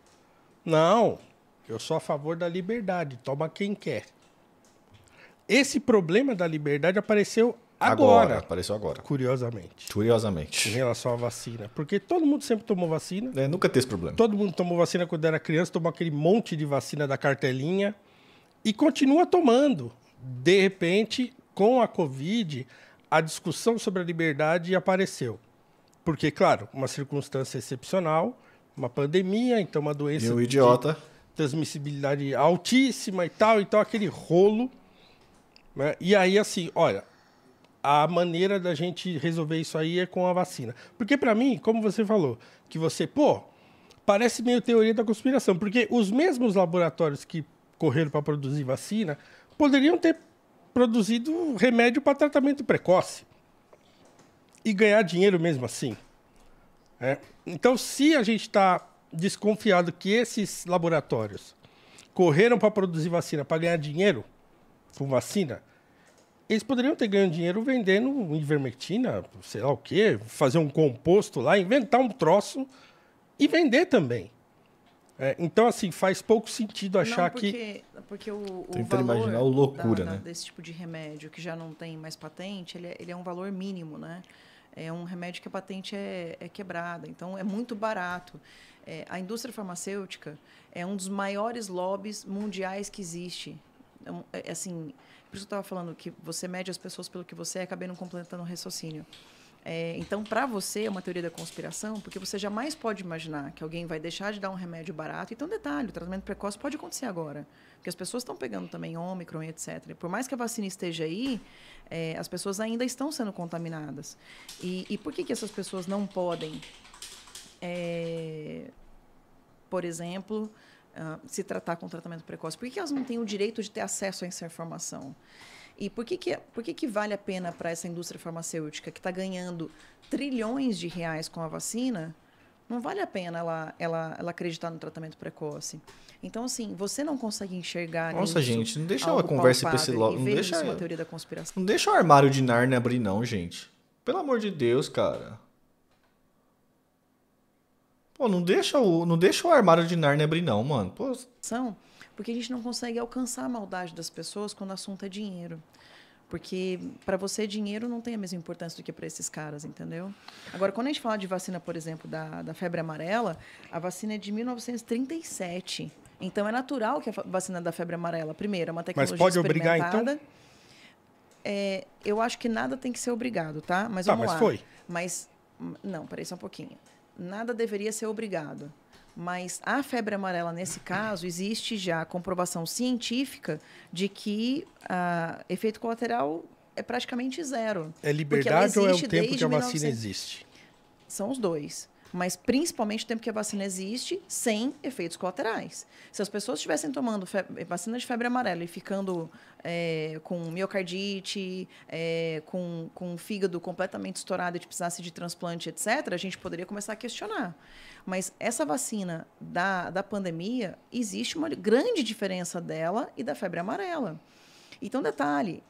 Não, eu sou a favor da liberdade, toma quem quer. Esse problema da liberdade apareceu agora. Apareceu agora. Curiosamente. Curiosamente. Em relação à vacina. Porque todo mundo sempre tomou vacina. Nunca teve esse problema. Todo mundo tomou vacina quando era criança, tomou aquele monte de vacina da cartelinha e continua tomando. De repente, com a Covid, a discussão sobre a liberdade apareceu. Porque, claro, uma circunstância excepcional, uma pandemia, então uma doença e um idiota. de transmissibilidade altíssima e tal, então aquele rolo. Né? E aí, assim, olha, a maneira da gente resolver isso aí é com a vacina. Porque, para mim, como você falou, que você, parece meio teoria da conspiração, porque os mesmos laboratórios que correram para produzir vacina poderiam ter produzido remédio para tratamento precoce e ganhar dinheiro mesmo assim. Então, se a gente está desconfiado que esses laboratórios correram para produzir vacina para ganhar dinheiro com vacina, eles poderiam ter ganho dinheiro vendendo ivermectina, sei lá o quê, fazer um composto lá, inventar um troço e vender também. Então, assim, faz pouco sentido achar porque o tentando valor imaginar a loucura, desse tipo de remédio, que já não tem mais patente, ele é um valor mínimo, né? É um remédio que a patente é quebrada, então é muito barato. A indústria farmacêutica é um dos maiores lobbies mundiais que existe. Assim, por isso eu estava falando que você mede as pessoas pelo que você é, acabei não completando o raciocínio. Então, para você, é uma teoria da conspiração, porque você jamais pode imaginar que alguém vai deixar de dar um remédio barato. Então, detalhe, o tratamento precoce pode acontecer agora, porque as pessoas estão pegando também Ômicron e etc. Por mais que a vacina esteja aí, as pessoas ainda estão sendo contaminadas. E por que essas pessoas não podem, por exemplo, se tratar com tratamento precoce? Por que elas não têm o direito de ter acesso a essa informação? E por que vale a pena para essa indústria farmacêutica que está ganhando trilhões de reais com a vacina? Não vale a pena ela acreditar no tratamento precoce. Então, assim, você não consegue enxergar Nossa, gente, não deixa a conversa para esse lado. Não deixa uma teoria da conspiração. Não deixa o armário de Narnia abrir, não, gente. Pelo amor de Deus, cara. Não deixa o armário de Narnia abrir, não, mano. Porque a gente não consegue alcançar a maldade das pessoas quando o assunto é dinheiro. Porque para você, dinheiro não tem a mesma importância do que para esses caras, entendeu? Agora, quando a gente fala de vacina, por exemplo, da febre amarela, a vacina é de 1937. Então, é natural que a vacina da febre amarela, primeiro, é uma tecnologia experimentada. Mas pode obrigar, então? Eu acho que nada tem que ser obrigado, tá? Mas vamos lá. Mas foi. Não, peraí só um pouquinho. Nada deveria ser obrigado. Mas a febre amarela, nesse caso, existe já a comprovação científica de que efeito colateral é praticamente zero. É liberdade ou é o tempo que a vacina existe? São os dois. Mas principalmente o tempo que a vacina existe sem efeitos colaterais. Se as pessoas estivessem tomando vacina de febre amarela e ficando com miocardite, com o fígado completamente estourado e precisasse de transplante, etc., a gente poderia começar a questionar. Mas essa vacina da pandemia, existe uma grande diferença dela e da febre amarela. Então, detalhe,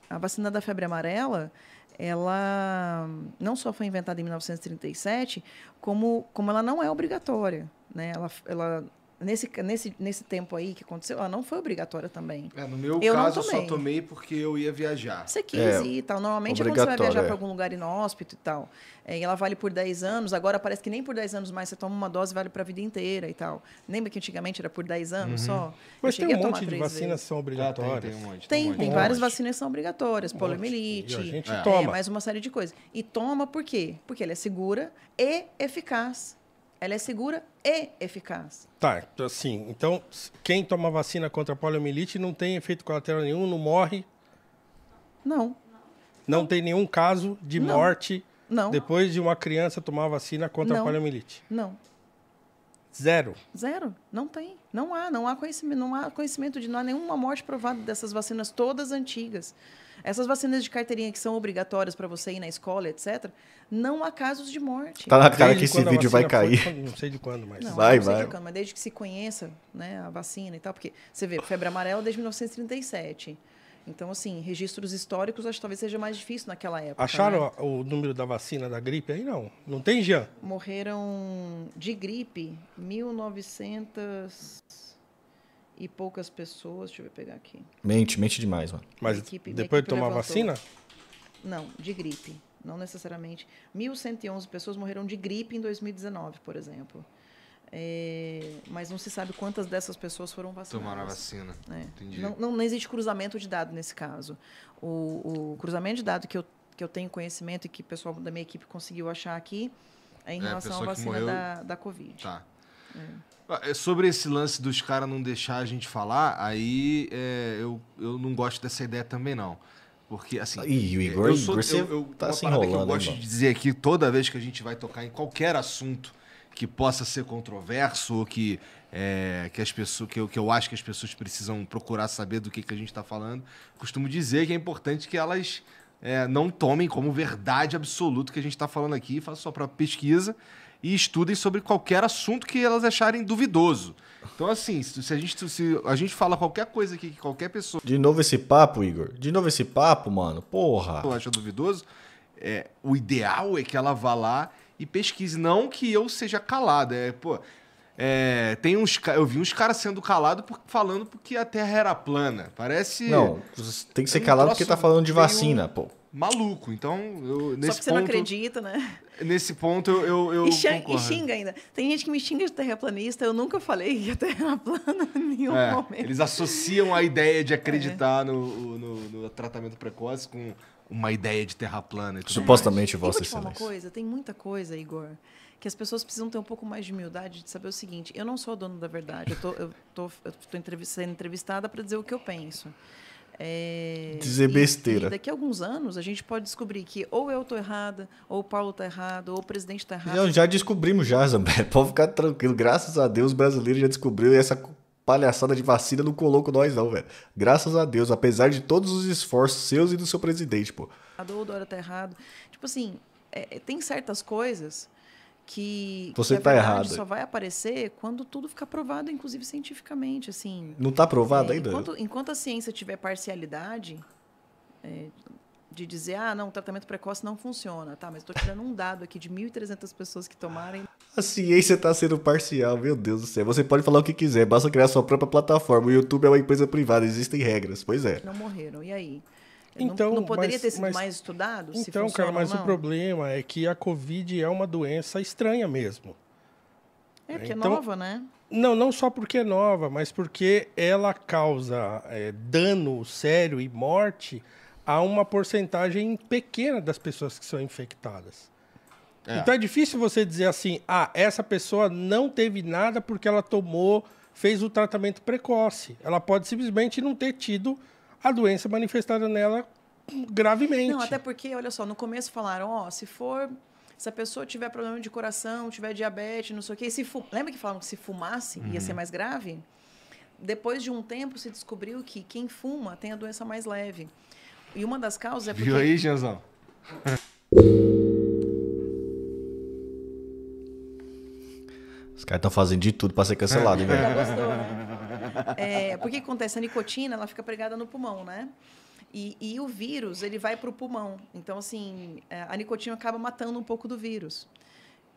a vacina da febre amarela, ela não só foi inventada em 1937, como ela não é obrigatória, né? Ela nesse tempo aí que aconteceu, ela não foi obrigatória também. No meu caso, eu só tomei porque eu ia viajar. Você quis ir e tal. Normalmente é quando você vai viajar para algum lugar inóspito e tal. E ela vale por 10 anos. Agora parece que nem por 10 anos mais você toma uma dose, vale para a vida inteira e tal. Lembra que antigamente era por 10 anos só? Mas tem um monte de vacinas que são obrigatórias. Tem várias vacinas que são obrigatórias. Poliomielite, a gente toma. Mais uma série de coisas. E toma por quê? Porque ela é segura e eficaz. Ela é segura e eficaz. Tá, assim, então quem toma vacina contra a poliomielite não tem efeito colateral nenhum, não morre? Não. Não tem nenhum caso de morte depois de uma criança tomar vacina contra a poliomielite? Não. Zero? Zero. Não tem. Não há conhecimento de não há nenhuma morte provada dessas vacinas todas antigas. Essas vacinas de carteirinha que são obrigatórias para você ir na escola, etc., não há casos de morte. Tá na cara que esse vídeo vai cair. Não sei de quando, mas... Não sei de quando, mas desde que se conheça, né, a vacina e tal, porque você vê, febre amarela desde 1937. Então, assim, registros históricos acho que talvez seja mais difícil naquela época. Acharam, né? O número da vacina da gripe aí? Não. Não tem, Jean? Morreram de gripe 1.900... e poucas pessoas, deixa eu pegar aqui. Mente demais, mano. Mas depois de tomar vacina? Não, de gripe. Não necessariamente. 1.111 pessoas morreram de gripe em 2019, por exemplo. Mas não se sabe quantas dessas pessoas foram vacinadas. Tomaram a vacina. Entendi. Não existe cruzamento de dado nesse caso. O cruzamento de dado que eu tenho conhecimento e que o pessoal da minha equipe conseguiu achar aqui é em relação à vacina da Covid. Tá. Sobre esse lance dos caras não deixar a gente falar, aí eu não gosto dessa ideia também, não. Porque, assim... Ih, o Igor, você tá se enrolando. Que eu gosto de dizer aqui, toda vez que a gente vai tocar em qualquer assunto que possa ser controverso ou que eu acho que as pessoas precisam procurar saber do que a gente está falando, costumo dizer que é importante que elas não tomem como verdade absoluta o que a gente está falando aqui, façam sua própria pesquisa e estudem sobre qualquer assunto que elas acharem duvidoso. Então, assim, se a gente fala qualquer coisa aqui que qualquer pessoa... De novo esse papo, Igor? De novo esse papo, mano? Porra! ...acha duvidoso, o ideal é que ela vá lá e pesquise. Não que eu seja calado. Eu vi uns caras sendo calados falando porque a Terra era plana. Parece... Não, tem que ser calado porque tá falando de vacina, pô. Maluco, então nesse Só que você não acredita, né? Nesse ponto eu e xinga ainda. Tem gente que me xinga de terraplanista, eu nunca falei que a Terra era plana em nenhum momento. Eles associam a ideia de acreditar no tratamento precoce com uma ideia de terra plana. Supostamente, Vossa Excelência. Vou te falar uma coisa, tem muita coisa, Igor, que as pessoas precisam ter um pouco mais de humildade de saber o seguinte: eu não sou dono da verdade, eu tô sendo entrevistada para dizer o que eu penso. Dizer besteira. E daqui a alguns anos a gente pode descobrir que ou eu tô errada, ou o Paulo tá errado, ou o presidente tá errado. Já descobrimos já, Zambé. Pode ficar tranquilo. Graças a Deus, o brasileiro já descobriu, e essa palhaçada de vacina não colou com nós não, velho. Graças a Deus, apesar de todos os esforços seus e do seu presidente, pô. Ou o Dória tá errado. Tipo assim, tem certas coisas que você a tá errado. Só vai aparecer quando tudo ficar provado, inclusive cientificamente, assim. Não tá provado ainda? Enquanto a ciência tiver parcialidade, de dizer, não, o tratamento precoce não funciona, tá? Mas estou tirando um dado aqui de 1.300 pessoas que tomarem. A ciência tá sendo parcial, meu Deus do céu. Você pode falar o que quiser, basta criar sua própria plataforma. O YouTube é uma empresa privada, existem regras, pois é. Não morreram, e aí? Então, não poderia ter sido mais estudado? Então, cara, mas o problema é que a Covid é uma doença estranha mesmo. Porque é nova, né? Não só porque é nova, mas porque ela causa dano sério e morte a uma porcentagem pequena das pessoas que são infectadas. Então é difícil você dizer assim, essa pessoa não teve nada porque ela fez o tratamento precoce. Ela pode simplesmente não ter tido a doença manifestada nela gravemente. Não, até porque, olha só, no começo falaram, se a pessoa tiver problema de coração, tiver diabetes, não sei o quê, lembra que falavam que se fumasse ia ser mais grave? Depois de um tempo se descobriu que quem fuma tem a doença mais leve. E uma das causas é porque... Viu aí, Janzão? Os caras estão fazendo de tudo para ser cancelado, velho. Já gostou, né? Porque o que acontece? A nicotina, ela fica pregada no pulmão, né? E o vírus, ele vai para o pulmão. Então, assim, a nicotina acaba matando um pouco do vírus.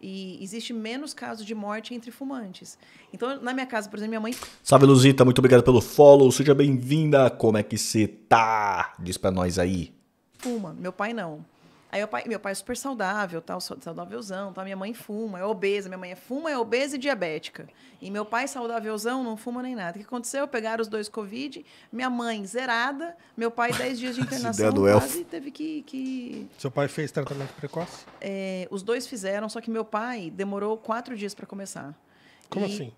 E existe menos casos de morte entre fumantes. Então, na minha casa, por exemplo, minha mãe... Salve, Luzita. Muito obrigado pelo follow. Seja bem-vinda. Como é que você tá? Diz pra nós aí. Fuma. Meu pai não. Aí meu pai é super saudável, tal, saudávelzão, tal. Minha mãe fuma, é obesa. Minha mãe é obesa e diabética. E meu pai, saudávelzão, não fuma nem nada. O que aconteceu? Pegaram os 2 Covid, minha mãe zerada, meu pai 10 dias de internação, quase teve que... Seu pai fez tratamento precoce? Os 2 fizeram, só que meu pai demorou 4 dias para começar. Como assim?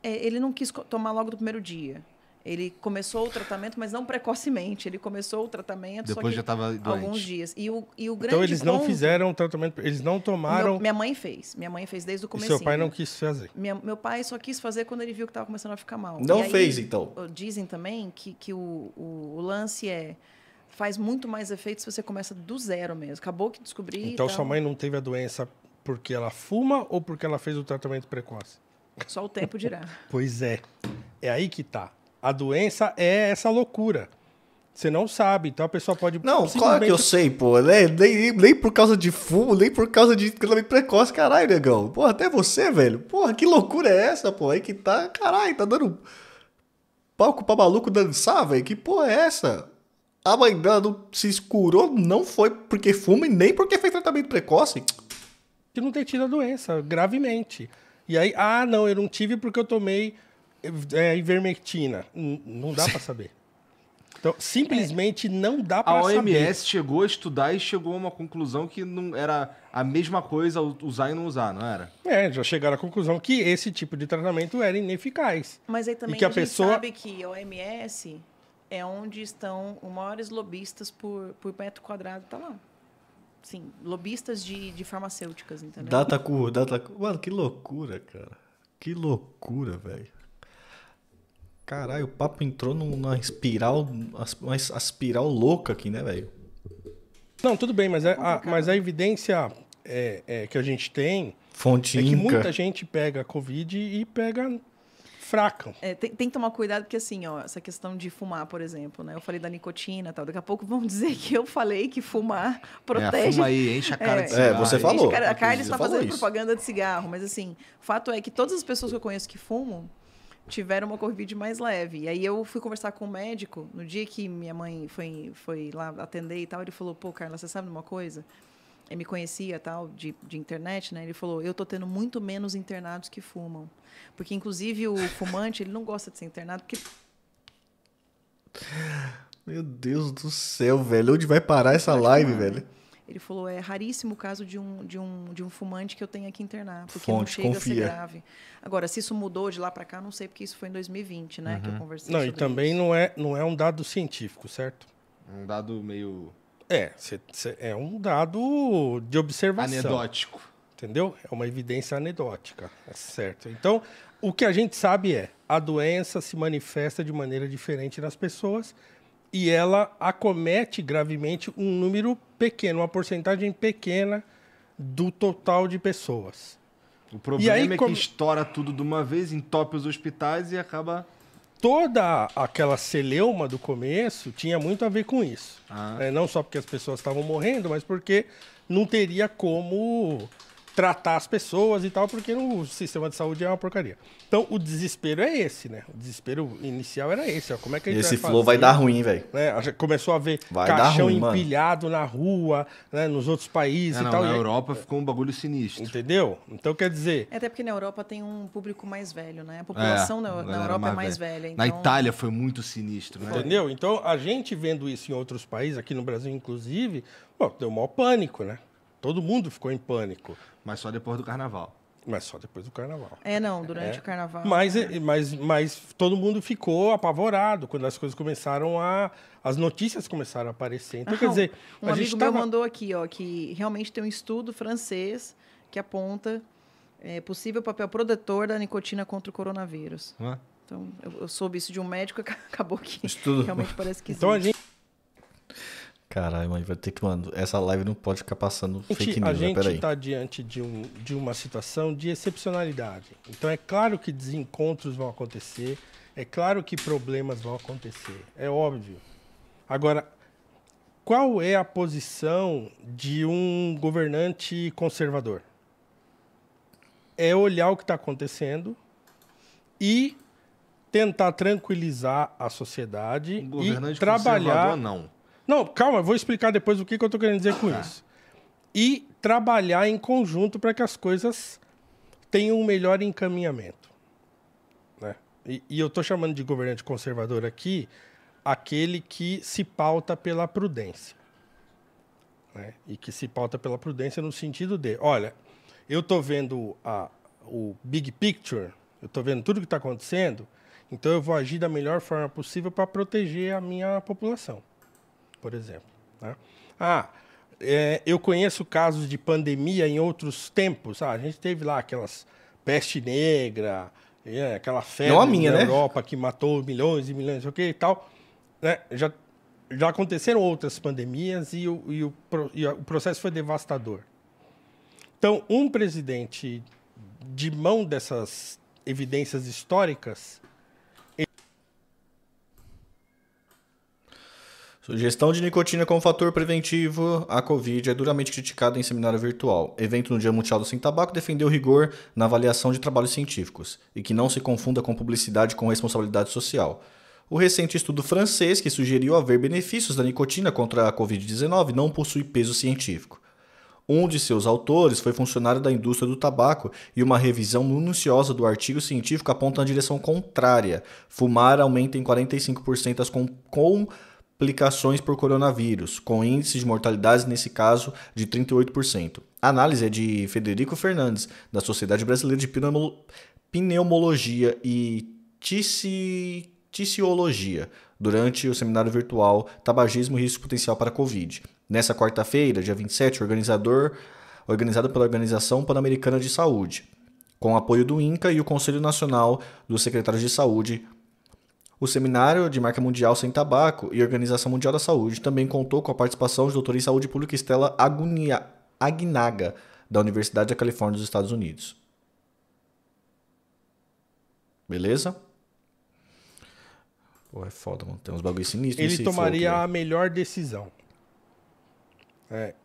Ele não quis tomar logo do primeiro dia. Ele começou o tratamento, mas não precocemente. Ele começou o tratamento, depois só que já estava doente. Alguns dias. E o grande então eles não fizeram o tratamento, eles não tomaram... Minha mãe fez. Minha mãe fez desde o começo. E seu pai não quis fazer? Meu pai só quis fazer quando ele viu que estava começando a ficar mal. Não fez, então? Dizem também que o lance faz muito mais efeito se você começa do zero mesmo. Acabou que descobri. Então sua mãe não teve a doença porque ela fuma ou porque ela fez o tratamento precoce? Só o tempo dirá. Pois é. É aí que tá. A doença é essa loucura. Você não sabe, então a pessoa pode... Não, claro que eu sei, pô. Nem por causa de fumo, nem por causa de tratamento precoce, caralho, negão. Porra, até você, velho. Porra, que loucura é essa, pô? Aí que tá, caralho, tá dando palco pra maluco dançar, velho. Que porra é essa? A mãe dela se curou, não foi porque fuma e nem porque fez tratamento precoce. De não ter tido a doença, gravemente. E aí, não, eu não tive porque eu tomei ivermectina. Não dá pra saber. Então, simplesmente não dá pra saber. A OMS chegou a estudar e chegou a uma conclusão que não era a mesma coisa usar e não usar, não era? Já chegaram à conclusão que esse tipo de tratamento era ineficaz. Mas aí também a gente sabe que a OMS é onde estão os maiores lobistas por metro quadrado, tá lá. Sim, lobistas de farmacêuticas, entendeu? Datacur. Mano, que loucura, cara. Que loucura, velho. Caralho, o papo entrou numa espiral, uma espiral louca aqui, né, velho? Não, tudo bem, mas a evidência que a gente tem Fonte é que muita gente pega Covid e pega fraca. Tem que tomar cuidado, porque assim, essa questão de fumar, por exemplo, né? Eu falei da nicotina e tal, daqui a pouco vão dizer que eu falei que fumar protege. Fuma aí, enche a cara de cigarro. Você falou. A Carla está fazendo propaganda de cigarro, mas assim, o fato é que todas as pessoas que eu conheço que fumam tiveram uma Covid mais leve. E aí eu fui conversar com o médico, no dia que minha mãe foi lá atender e tal, ele falou, pô, Carla, você sabe de uma coisa? Ele me conhecia, tal, de internet, né? Ele falou, eu tô tendo muito menos internados que fumam. Porque, inclusive, o fumante, ele não gosta de ser internado, porque... Meu Deus do céu, velho. Onde vai parar essa live, velho? Ele falou, é raríssimo o caso de um fumante que eu tenha que internar, porque Fonte, não chega confia. a ser grave. Agora, se isso mudou de lá para cá, não sei, porque isso foi em 2020, né, que eu conversei Não, sobre e também isso. não é um dado científico, certo? Um dado meio... É um dado de observação. Anedótico. Entendeu? É uma evidência anedótica, certo. Então, o que a gente sabe a doença se manifesta de maneira diferente nas pessoas e ela acomete gravemente um número pequeno, uma porcentagem pequena do total de pessoas. O problema é que estoura tudo de uma vez, entope os hospitais e acaba... Toda aquela celeuma do começo tinha muito a ver com isso. Não só porque as pessoas estavam morrendo, mas porque não teria como tratar as pessoas e tal, porque o sistema de saúde é uma porcaria. Então, o desespero é esse, né? O desespero inicial era esse. Ó. Como é que a gente esse flow vai dar ruim, velho. Começou a ver caixão empilhado na rua, né? Nos outros países e tal. Na Europa ficou um bagulho sinistro. Entendeu? Então, quer dizer... Até porque na Europa tem um público mais velho, né? A população na Europa é mais velha. Então... Na Itália foi muito sinistro, né? Entendeu? Então, a gente vendo isso em outros países, aqui no Brasil, inclusive, deu maior pânico, né? Todo mundo ficou em pânico. Mas só depois do carnaval. Durante o carnaval. Mas todo mundo ficou apavorado quando as coisas começaram as notícias começaram a aparecer. Então, quer dizer... Um amigo meu mandou aqui, que realmente tem um estudo francês que aponta possível papel protetor da nicotina contra o coronavírus. Então, eu soube isso de um médico, acabou que realmente parece que então, existe. Caralho, mãe, vai ter que... Mano, essa live não pode ficar passando fake news, a gente está diante de uma situação de excepcionalidade. Então, é claro que desencontros vão acontecer, é claro que problemas vão acontecer, é óbvio. Agora, qual é a posição de um governante conservador? É olhar o que está acontecendo e tentar tranquilizar a sociedade e trabalhar... Não, calma, eu vou explicar depois o que eu estou querendo dizer com isso. E trabalhar em conjunto para que as coisas tenham um melhor encaminhamento. Né? E eu estou chamando de governante conservador aqui aquele que se pauta pela prudência. Né? E que se pauta pela prudência no sentido de, olha, eu estou vendo o big picture, eu estou vendo tudo o que está acontecendo, então eu vou agir da melhor forma possível para proteger a minha população, por exemplo. Né? Eu conheço casos de pandemia em outros tempos. A gente teve lá aquelas peste negra, aquela febre na Europa que matou milhões e milhões, e tal. Né? Já aconteceram outras pandemias e o processo foi devastador. Então, um presidente de mão dessas evidências históricas... Sugestão de nicotina como fator preventivo à Covid é duramente criticada em seminário virtual. Evento no Dia Mundial do Sem Tabaco defendeu rigor na avaliação de trabalhos científicos e que não se confunda com publicidade com responsabilidade social. O recente estudo francês, que sugeriu haver benefícios da nicotina contra a Covid-19, não possui peso científico. Um de seus autores foi funcionário da indústria do tabaco e uma revisão minuciosa do artigo científico aponta na direção contrária. Fumar aumenta em 45% as complicações por coronavírus, com índice de mortalidade, nesse caso, de 38%. A análise é de Federico Fernandes, da Sociedade Brasileira de Pneumologia e Ticiologia, durante o seminário virtual Tabagismo e Risco Potencial para a Covid. Nessa quarta-feira, dia 27, organizado pela Organização Pan-Americana de Saúde, com apoio do INCA e o Conselho Nacional dos Secretários de Saúde. O Seminário de Marca Mundial Sem Tabaco e a Organização Mundial da Saúde também contou com a participação de doutora em Saúde Pública Stella Aguinaga, da Universidade da Califórnia dos Estados Unidos. Beleza? Pô, é foda, mano. Tem uns bagulho sinistros. Ele tomaria a melhor decisão.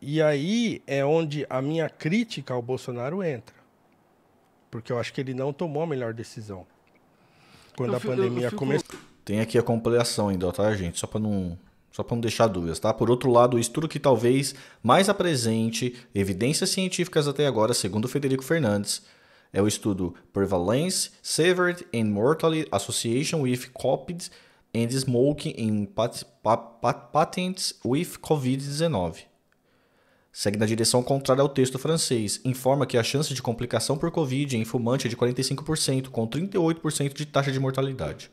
E aí é onde a minha crítica ao Bolsonaro entra. Porque eu acho que ele não tomou a melhor decisão. Quando a pandemia começou. Tem aqui a compilação ainda, tá, gente? Só para não deixar dúvidas, tá? Por outro lado, o estudo que talvez mais apresente evidências científicas até agora, segundo Federico Fernandes, é o estudo Prevalence, Severity and Mortality Association with COVID and Smoking in Patients with COVID-19. Segue na direção contrária ao texto francês. Informa que a chance de complicação por Covid em fumante é de 45%, com 38% de taxa de mortalidade.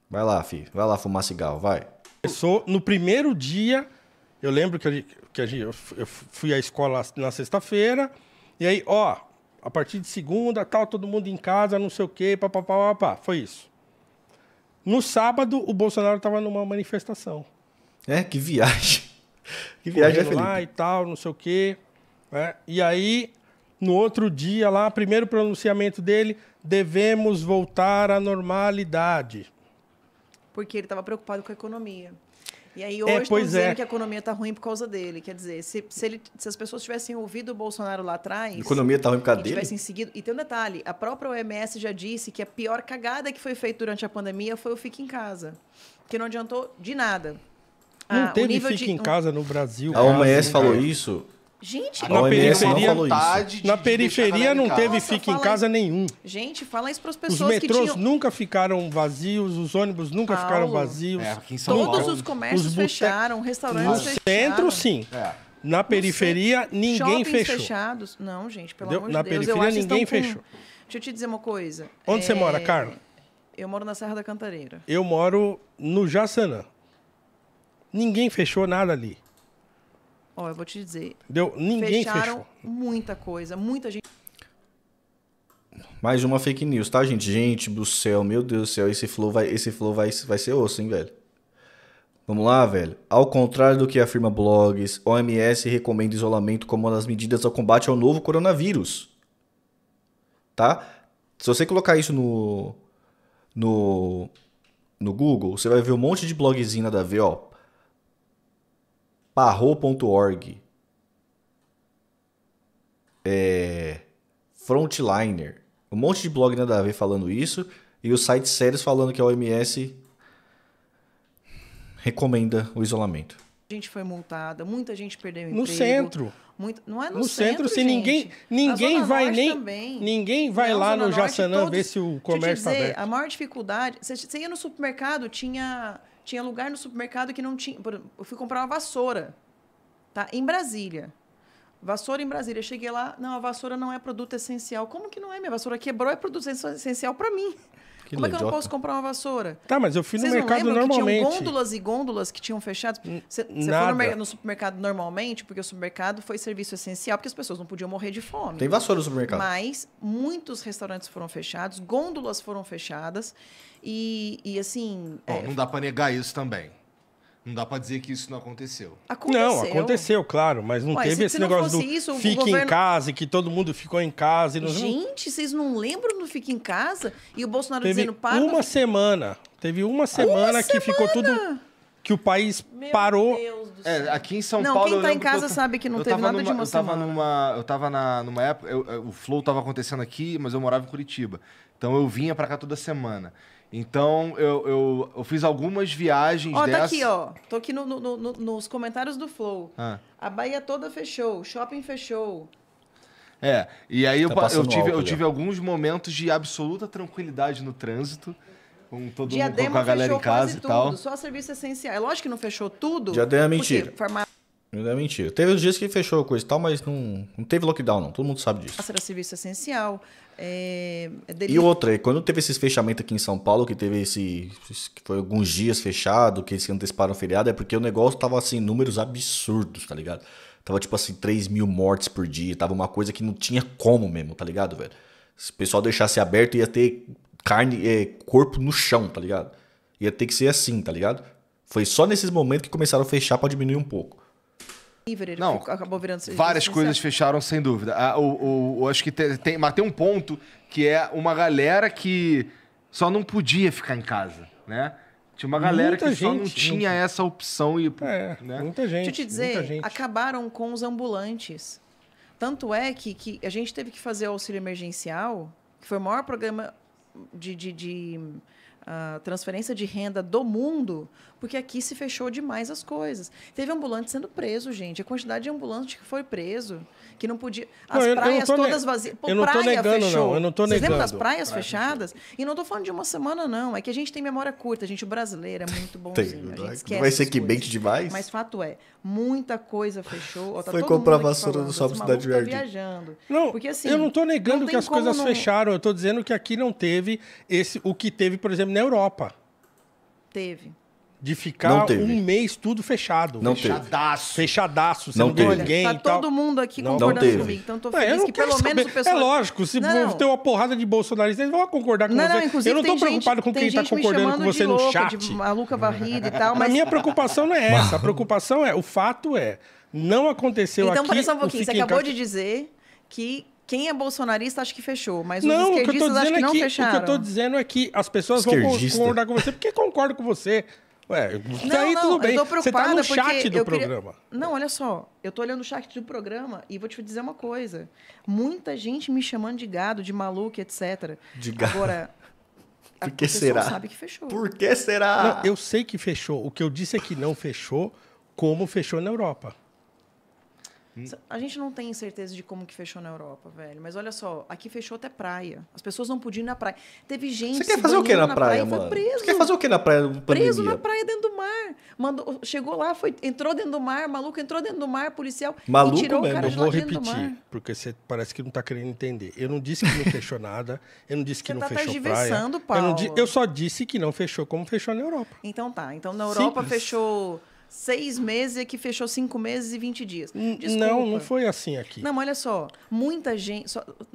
Vai lá, filho. Vai lá fumar cigarro, vai. Começou no primeiro dia. Eu lembro que eu fui à escola na sexta-feira. E aí, a partir de segunda, todo mundo em casa, não sei o quê, papapá. Foi isso. No sábado, o Bolsonaro estava numa manifestação. Que viagem. Que viagem, Felipe? Lá e tal, não sei o quê. E aí, no outro dia lá, primeiro pronunciamento dele, devemos voltar à normalidade. Porque ele estava preocupado com a economia. E aí hoje estão dizendo que a economia está ruim por causa dele. Quer dizer, se as pessoas tivessem ouvido o Bolsonaro lá atrás... A economia está ruim por causa dele? Tivessem seguido... E tem um detalhe, a própria OMS já disse que a pior cagada que foi feita durante a pandemia foi o Fique em Casa. Que não adiantou de nada. Não teve Fique em Casa no Brasil. A OMS falou isso... Gente, na periferia não teve Fique em Casa nenhum. Gente, fala isso para as pessoas. Os metrôs nunca ficaram vazios, os ônibus nunca ficaram vazios. Todos os comércios fecharam, restaurantes fecharam. No centro, sim. Na periferia, ninguém fechou. Fechados. Não, gente, pelo amor de Deus. Na periferia, ninguém fechou. Deixa eu te dizer uma coisa. Onde você mora, Carla? Eu moro na Serra da Cantareira. Eu moro no Jaçanã. Ninguém fechou nada ali. Eu vou te dizer. Ninguém fecharam fechou. Muita coisa, muita gente. Mais uma fake news, tá, gente? Gente do céu, meu Deus do céu, esse flow vai ser osso, hein, velho? Vamos lá, velho. Ao contrário do que afirma blogs, OMS recomenda isolamento como uma das medidas ao combate ao novo coronavírus. Tá? Se você colocar isso no Google, você vai ver um monte de blogzinho nada a ver, Parro.org, Frontliner, um monte de blog nada a ver falando isso, e os sites sérios falando que a OMS recomenda o isolamento. A gente foi multada, muita gente perdeu emprego. No centro. Não é no centro, se gente. ninguém vai nem também. Ninguém vai não, lá no Norte, Jaçanã ver se o comércio está aberto. A maior dificuldade, você ia no supermercado, tinha lugar no supermercado que não tinha. Eu fui comprar uma vassoura, tá? Em Brasília. Vassoura em Brasília. Cheguei lá, não, a vassoura não é produto essencial. Como que não é? Minha vassoura quebrou, é produto essencial para mim. Como é que eu não posso comprar uma vassoura? Tá, mas eu fui no mercado normalmente. Vocês não lembram que tinham gôndolas e gôndolas que tinham fechado? Você foi no supermercado normalmente, porque o supermercado foi serviço essencial, porque as pessoas não podiam morrer de fome. Tem vassoura no supermercado. Mas muitos restaurantes foram fechados, gôndolas foram fechadas e assim... Bom, não dá para negar isso também. Não dá para dizer que isso não aconteceu. Não, aconteceu, claro, mas não teve esse negócio do fique em casa, que todo mundo ficou em casa. Gente, vocês não lembram do fique em casa? E o Bolsonaro dizendo para... Teve uma semana que ficou tudo... Que o país parou. Meu Deus do céu. Aqui em São Paulo... Quem tá em casa sabe que não teve nada de uma semana. Eu tava numa época... o Flow tava acontecendo aqui, mas eu morava em Curitiba. Então eu vinha para cá toda semana. Então, eu fiz algumas viagens dessas... Tá aqui, ó. Tô aqui nos comentários do Flow. A Bahia toda fechou, o shopping fechou. E aí eu tive alguns momentos de absoluta tranquilidade no trânsito, com todo mundo, com a galera em casa e tal. Só serviço essencial. É lógico que não fechou tudo. Diadema é mentira. Não é mentira. Teve os dias que fechou coisa e tal, mas não teve lockdown, não. Todo mundo sabe disso. Era serviço essencial. E outra, quando teve esses fechamentos aqui em São Paulo, que teve que foi alguns dias fechado, que eles anteciparam o feriado, é porque o negócio tava assim, números absurdos, tá ligado? Tava tipo assim, 3 mil mortes por dia, tava uma coisa que não tinha como mesmo, tá ligado, velho? Se o pessoal deixasse aberto, ia ter corpo no chão, tá ligado? Ia ter que ser assim, tá ligado? Foi só nesses momentos que começaram a fechar pra diminuir um pouco. Não, acabou virando várias coisas fecharam, sem dúvida. Acho que tem um ponto que é uma galera que só não podia ficar em casa, né? Tinha uma galera que só não tinha essa opção. Né? Muita gente. Deixa eu te dizer, acabaram com os ambulantes. Tanto é que a gente teve que fazer o auxílio emergencial, que foi o maior programa de transferência de renda do mundo, porque aqui se fechou demais as coisas. Teve ambulante sendo preso, gente. A quantidade de ambulante que foi preso, que não podia... As praias todas vazias. Eu não tô negando, não. Eu não tô negando. Vocês lembram das praias fechadas? E não tô falando de uma semana, não. É que a gente tem memória curta. O brasileiro é muito bonzinho. A gente esquece. Vai ser que bente demais. Mas fato é, muita coisa fechou. Foi comprar vassoura do Shopping Cidade Verde. Viajando. Não, porque, assim, eu não tô negando que as coisas fecharam. Eu tô dizendo que aqui não teve o que teve, por exemplo, na Europa. Teve. De ficar um mês tudo fechado. Não Fechadaço. Você não viu ninguém. Tá todo mundo aqui concordando comigo. Então tô feliz que pelo menos o pessoal... É lógico, se tem uma porrada de bolsonaristas, eles vão concordar com você. Eu não tô preocupado com quem tá concordando com você no chat. De maluca varrida e tal, mas... A minha preocupação não é essa. A preocupação o fato é, não aconteceu aqui... Então, parece um pouquinho. Você acabou de dizer que quem é bolsonarista acha que fechou, mas os esquerdistas acham que não fecharam. O que eu tô dizendo é que as pessoas vão concordar com você porque concordam com você. Tudo bem. Você tá no chat do programa. Não, olha só. Eu tô olhando o chat do programa e vou te dizer uma coisa. Muita gente me chamando de gado, de maluco, etc. De gado. Agora, por que será? Sabe que fechou. Por que será? Não, eu sei que fechou. O que eu disse é que não fechou como fechou na Europa. A gente não tem certeza de como que fechou na Europa, velho. Mas olha só, aqui fechou até praia. As pessoas não podiam ir na praia. Teve gente... Você quer fazer o que na praia, mano? Foi preso. Você quer fazer o que na praia? Preso na praia dentro do mar. Chegou lá, entrou dentro do mar, maluco entrou dentro do mar, policial, maluco e tirou mesmo. o cara de lá dentro do mar. Eu vou repetir, porque você parece que não tá querendo entender. Eu não disse que não fechou nada, eu não disse que não fechou praia. Paulo. Eu só disse que não fechou como fechou na Europa. Então tá. Então na Europa fechou... 6 meses e aqui fechou 5 meses e 20 dias. Desculpa. Não foi assim aqui. Não, olha só. Muita gente...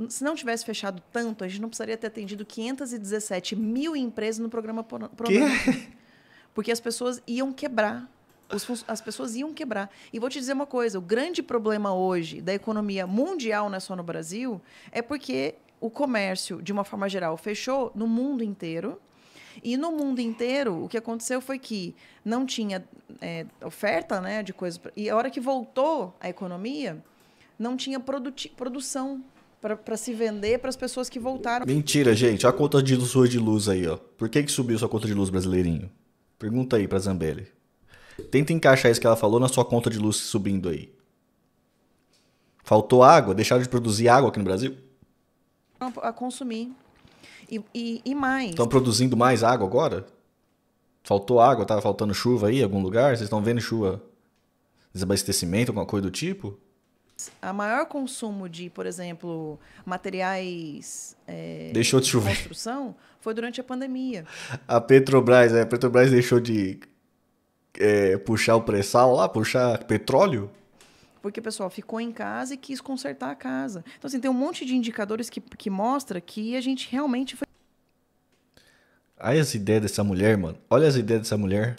se não tivesse fechado tanto, a gente não precisaria ter atendido 517 mil empresas no programa porque as pessoas iam quebrar. As pessoas iam quebrar. E vou te dizer uma coisa. O grande problema hoje da economia mundial, não é só no Brasil, é porque o comércio, de uma forma geral, fechou no mundo inteiro. E no mundo inteiro, o que aconteceu foi que não tinha oferta, né, de coisas. E a hora que voltou a economia, não tinha produção para se vender para as pessoas que voltaram. Mentira, gente. A conta de luz aí, ó. Por que subiu sua conta de luz, brasileirinho? Pergunta aí pra Zambelli. Tenta encaixar isso que ela falou na sua conta de luz subindo aí. Faltou água? Deixaram de produzir água aqui no Brasil? A consumir. E mais. Estão produzindo mais água agora? Faltou água? Tava faltando chuva aí em algum lugar? Vocês estão vendo chuva? Desabastecimento, alguma coisa do tipo? A maior consumo de, por exemplo, materiais deixou de chover. Construção foi durante a pandemia. A Petrobras deixou de puxar o pré-sal lá, puxar petróleo? Porque o pessoal ficou em casa e quis consertar a casa. Então, assim, tem um monte de indicadores que mostra que a gente realmente foi... Olha as ideias dessa mulher, mano. Olha as ideias dessa mulher.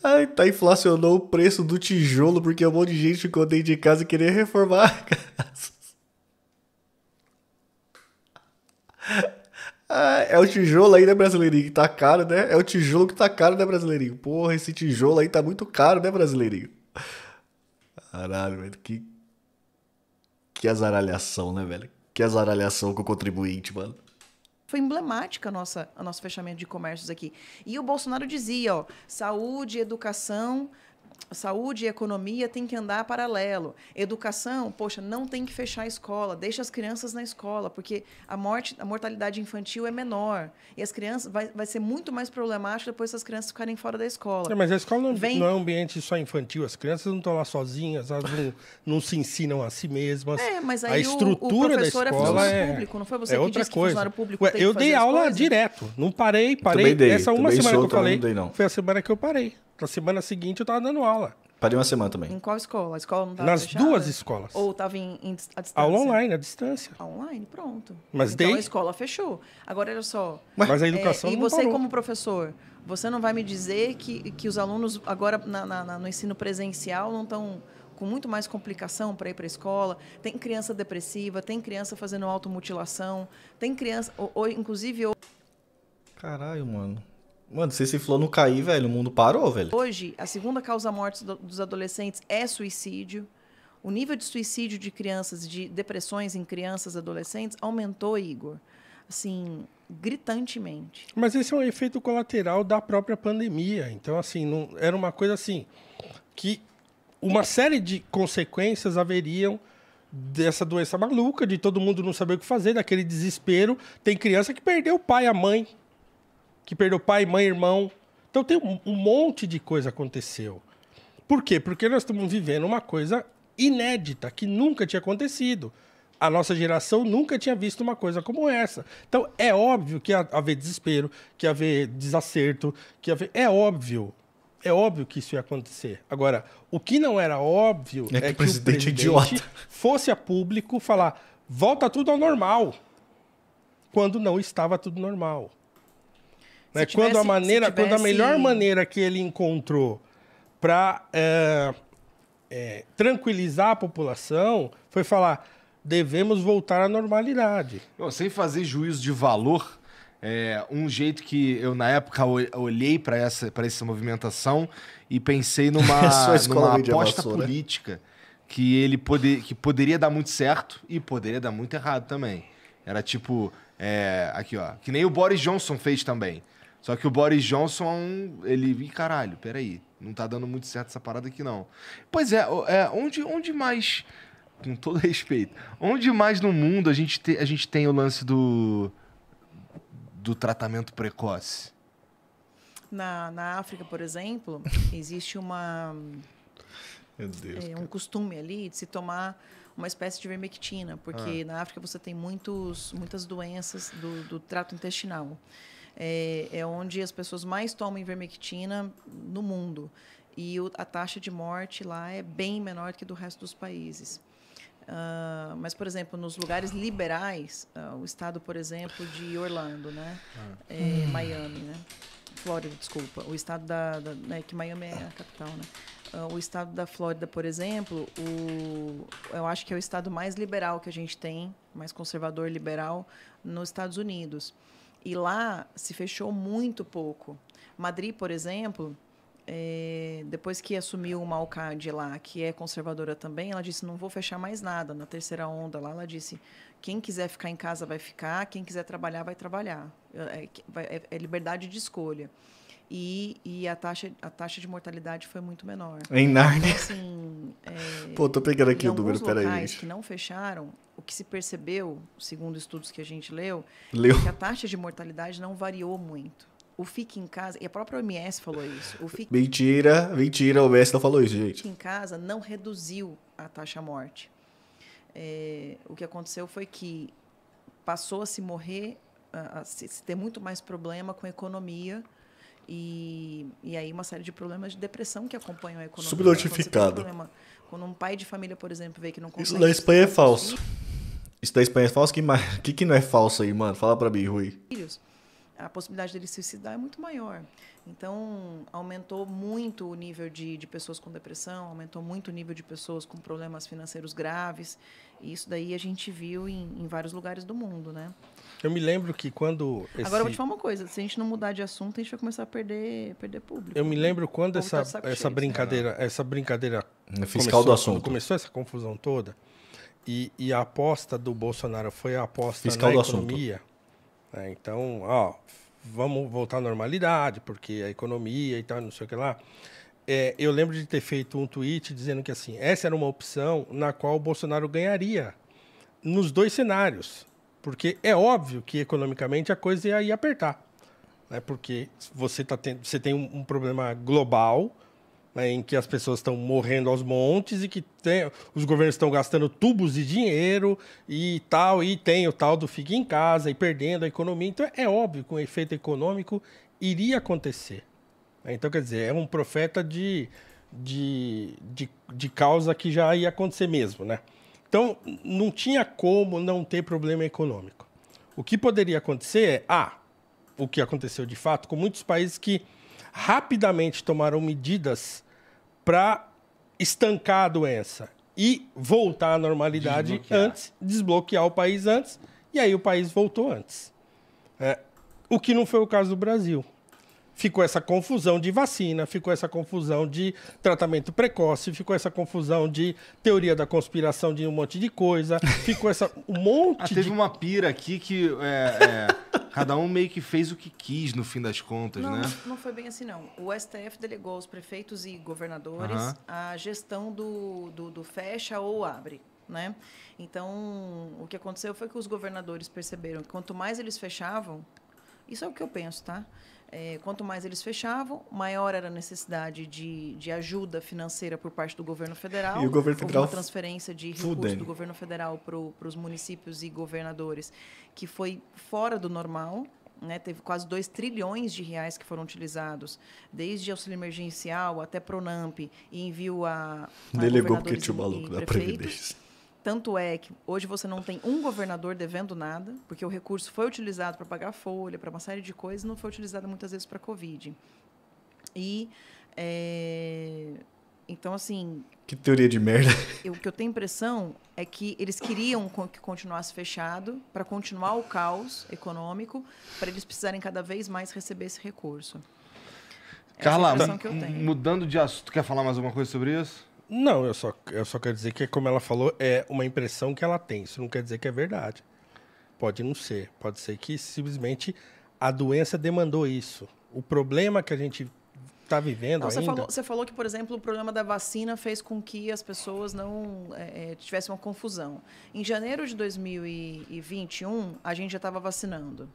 Ai, tá, inflacionou o preço do tijolo porque um monte de gente ficou dentro de casa e queria reformar a casa. É o tijolo aí, né, brasileirinho? Que tá caro, né? É o tijolo que tá caro, né, brasileirinho? Porra, esse tijolo aí tá muito caro, né, brasileirinho? Caralho, velho. Que azaralhação, né, velho? Que azaralhação com o contribuinte, mano. Foi emblemática o nosso fechamento de comércios aqui. E o Bolsonaro dizia, ó, saúde, educação... Saúde e economia tem que andar paralelo. Educação, poxa, não tem que fechar a escola. Deixa as crianças na escola, porque a mortalidade infantil é menor. E as crianças vai ser muito mais problemático depois se as crianças ficarem fora da escola. Mas a escola não é um ambiente só infantil. As crianças não estão lá sozinhas, elas não se ensinam a si mesmas. Mas aí a estrutura da escola público, não foi você que outra disse coisa. Que funcionário público tem eu que dei aula direto. Não parei. Essa uma semana que eu falei foi a semana que eu parei. Na semana seguinte eu estava dando aula. Parei uma semana também. Em qual escola? A escola não estava Nas fechada? duas escolas. Ou estava à distância? Aula online, à distância. Online, pronto. Mas então a escola fechou. Agora, olha só. Mas a educação não E você, parou. como professor, você não vai me dizer que os alunos agora no ensino presencial não estão com muito mais complicação para ir para a escola? Tem criança depressiva, tem criança fazendo automutilação, tem criança... inclusive... Caralho, mano. Mano, se esse flow não cair, velho, o mundo parou, velho. Hoje, a segunda causa-morte dos adolescentes é suicídio. O nível de suicídio de crianças, de depressões em crianças e adolescentes, aumentou, Igor. Assim, gritantemente. Mas esse é um efeito colateral da própria pandemia. Então, assim, era uma coisa assim, que uma série de consequências haveriam dessa doença maluca, de todo mundo não saber o que fazer, daquele desespero. Tem criança que perdeu o pai, a mãe, que perdeu pai, mãe, irmão. Então tem um monte de coisa aconteceu. Por quê? Porque nós estamos vivendo uma coisa inédita, que nunca tinha acontecido. A nossa geração nunca tinha visto uma coisa como essa. Então é óbvio que ia haver desespero, que ia haver desacerto, É óbvio que isso ia acontecer. Agora, o que não era óbvio é que o presidente idiota fosse a público falar, volta tudo ao normal, quando não estava tudo normal. Né? Quando a melhor maneira que ele encontrou para tranquilizar a população foi falar, devemos voltar à normalidade. Sem fazer juízo de valor, um jeito que eu, na época, olhei para essa movimentação e pensei numa aposta política que poderia dar muito certo e poderia dar muito errado também. Era tipo, aqui ó, que nem o Boris Johnson fez também. Só que o Boris Johnson, ele... Caralho, peraí. Não tá dando muito certo essa parada aqui, não. Pois onde mais... Com todo respeito. Onde mais no mundo a gente tem o lance do tratamento precoce? Na África, por exemplo, existe Meu Deus, um costume ali de se tomar uma espécie de vermectina. Porque na África você tem muitas doenças do trato intestinal. É onde as pessoas mais tomam ivermectina no mundo. E a taxa de morte lá é bem menor que do resto dos países. Mas, por exemplo, nos lugares liberais, o estado, por exemplo, de Orlando, né? Miami, né? Flórida, desculpa. O estado né, que Miami é a capital, né? o estado da Flórida, por exemplo, eu acho que é o estado mais liberal que a gente tem, mais conservador liberal, nos Estados Unidos. E lá se fechou muito pouco. Madrid, por exemplo, depois que assumiu uma alcalde lá, que é conservadora também, ela disse, não vou fechar mais nada. Na terceira onda lá, ela disse, quem quiser ficar em casa vai ficar, quem quiser trabalhar vai trabalhar. É liberdade de escolha. E a taxa de mortalidade foi muito menor. Em Nárnia. Então, assim, Pô, tô pegando aqui o número, peraí. Em alguns locais que não fecharam, o que se percebeu, segundo estudos que a gente leu, é que a taxa de mortalidade não variou muito. O Fique em Casa, e a própria OMS falou isso. Mentira, a OMS não falou isso, gente. Fique em Casa não reduziu a taxa morte. O que aconteceu foi que passou a se morrer, a se ter muito mais problema com a economia. E aí uma série de problemas de depressão que acompanham a economia. Subnotificado. Quando um pai de família, por exemplo, vê que não consegue... Isso da Espanha é falso. Isso da Espanha é falso? O que não é falso aí, mano? Fala pra mim, Rui. A possibilidade dele se suicidar é muito maior. Então, aumentou muito o nível de pessoas com depressão, aumentou muito o nível de pessoas com problemas financeiros graves. E isso daí a gente viu em vários lugares do mundo, né? Eu me lembro que quando... Agora, eu vou te falar uma coisa. Se a gente não mudar de assunto, a gente vai começar a perder público. Eu me lembro quando essa brincadeira fiscal do assunto. Começou essa confusão toda, e a aposta do Bolsonaro foi a aposta fiscal na do economia. Então, vamos voltar à normalidade, porque a economia e tal, não sei o que lá. Eu lembro de ter feito um tweet dizendo que assim, essa era uma opção na qual o Bolsonaro ganharia nos dois cenários. Porque é óbvio que, economicamente, a coisa ia apertar. Né? Porque você tem um problema global, né, em que as pessoas estão morrendo aos montes e que os governos estão gastando tubos de dinheiro e tal, e tem o tal do fique em casa e perdendo a economia. Então, é óbvio que um efeito econômico iria acontecer. Então, quer dizer, é um profeta de causa que já ia acontecer mesmo, né? Então, não tinha como não ter problema econômico. O que poderia acontecer o que aconteceu de fato com muitos países que rapidamente tomaram medidas para estancar a doença e voltar à normalidade desbloquear o país antes, e aí o país voltou antes. O que não foi o caso do Brasil. Ficou essa confusão de vacina, ficou essa confusão de tratamento precoce, ficou essa confusão de teoria da conspiração de um monte de coisa, ficou um monte teve uma pira aqui que cada um meio que fez o que quis no fim das contas, né? Não foi bem assim, não. O STF delegou aos prefeitos e governadores a gestão do fecha ou abre, né? Então, o que aconteceu foi que os governadores perceberam que quanto mais eles fechavam, isso é o que eu penso, tá? Quanto mais eles fechavam, maior era a necessidade de ajuda financeira por parte do governo federal. E o governo federal... uma transferência de recursos do governo federal para os municípios e governadores, que foi fora do normal. Né? Teve quase 2 trilhões de reais que foram utilizados, desde auxílio emergencial até Pronamp, e envio a delegou porque tinha o governadores maluco e da prefeitos. Previdência. Tanto é que hoje você não tem um governador devendo nada, porque o recurso foi utilizado para pagar folha, para uma série de coisas, não foi utilizado muitas vezes para a Covid. Então, assim... Que teoria de merda. O que eu tenho impressão é que eles queriam que continuasse fechado para continuar o caos econômico, para eles precisarem cada vez mais receber esse recurso. Carla, mudando de assunto, quer falar mais alguma coisa sobre isso? Não, eu só quero dizer que, como ela falou, é uma impressão que ela tem. Isso não quer dizer que é verdade. Pode não ser. Pode ser que simplesmente a doença demandou isso. O problema que a gente está vivendo ainda... Você falou que, por exemplo, o problema da vacina fez com que as pessoas não tivessem uma confusão. Em janeiro de 2021, a gente já estava vacinando.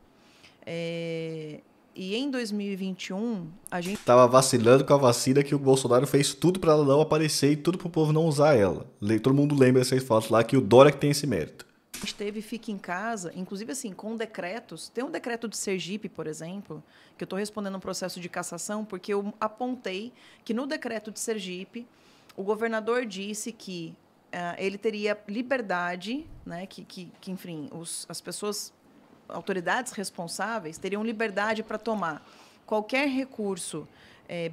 E em 2021, a gente... Tava vacinando com a vacina que o Bolsonaro fez tudo para ela não aparecer e tudo pro povo não usar ela. Todo mundo lembra dessas fotos lá que o Dória que tem esse mérito. A gente teve Fique em Casa, inclusive assim, com decretos. Tem um decreto de Sergipe, por exemplo, que eu estou respondendo um processo de cassação, porque eu apontei que no decreto de Sergipe, o governador disse que ele teria liberdade, né, que enfim, as pessoas... autoridades responsáveis teriam liberdade para tomar qualquer recurso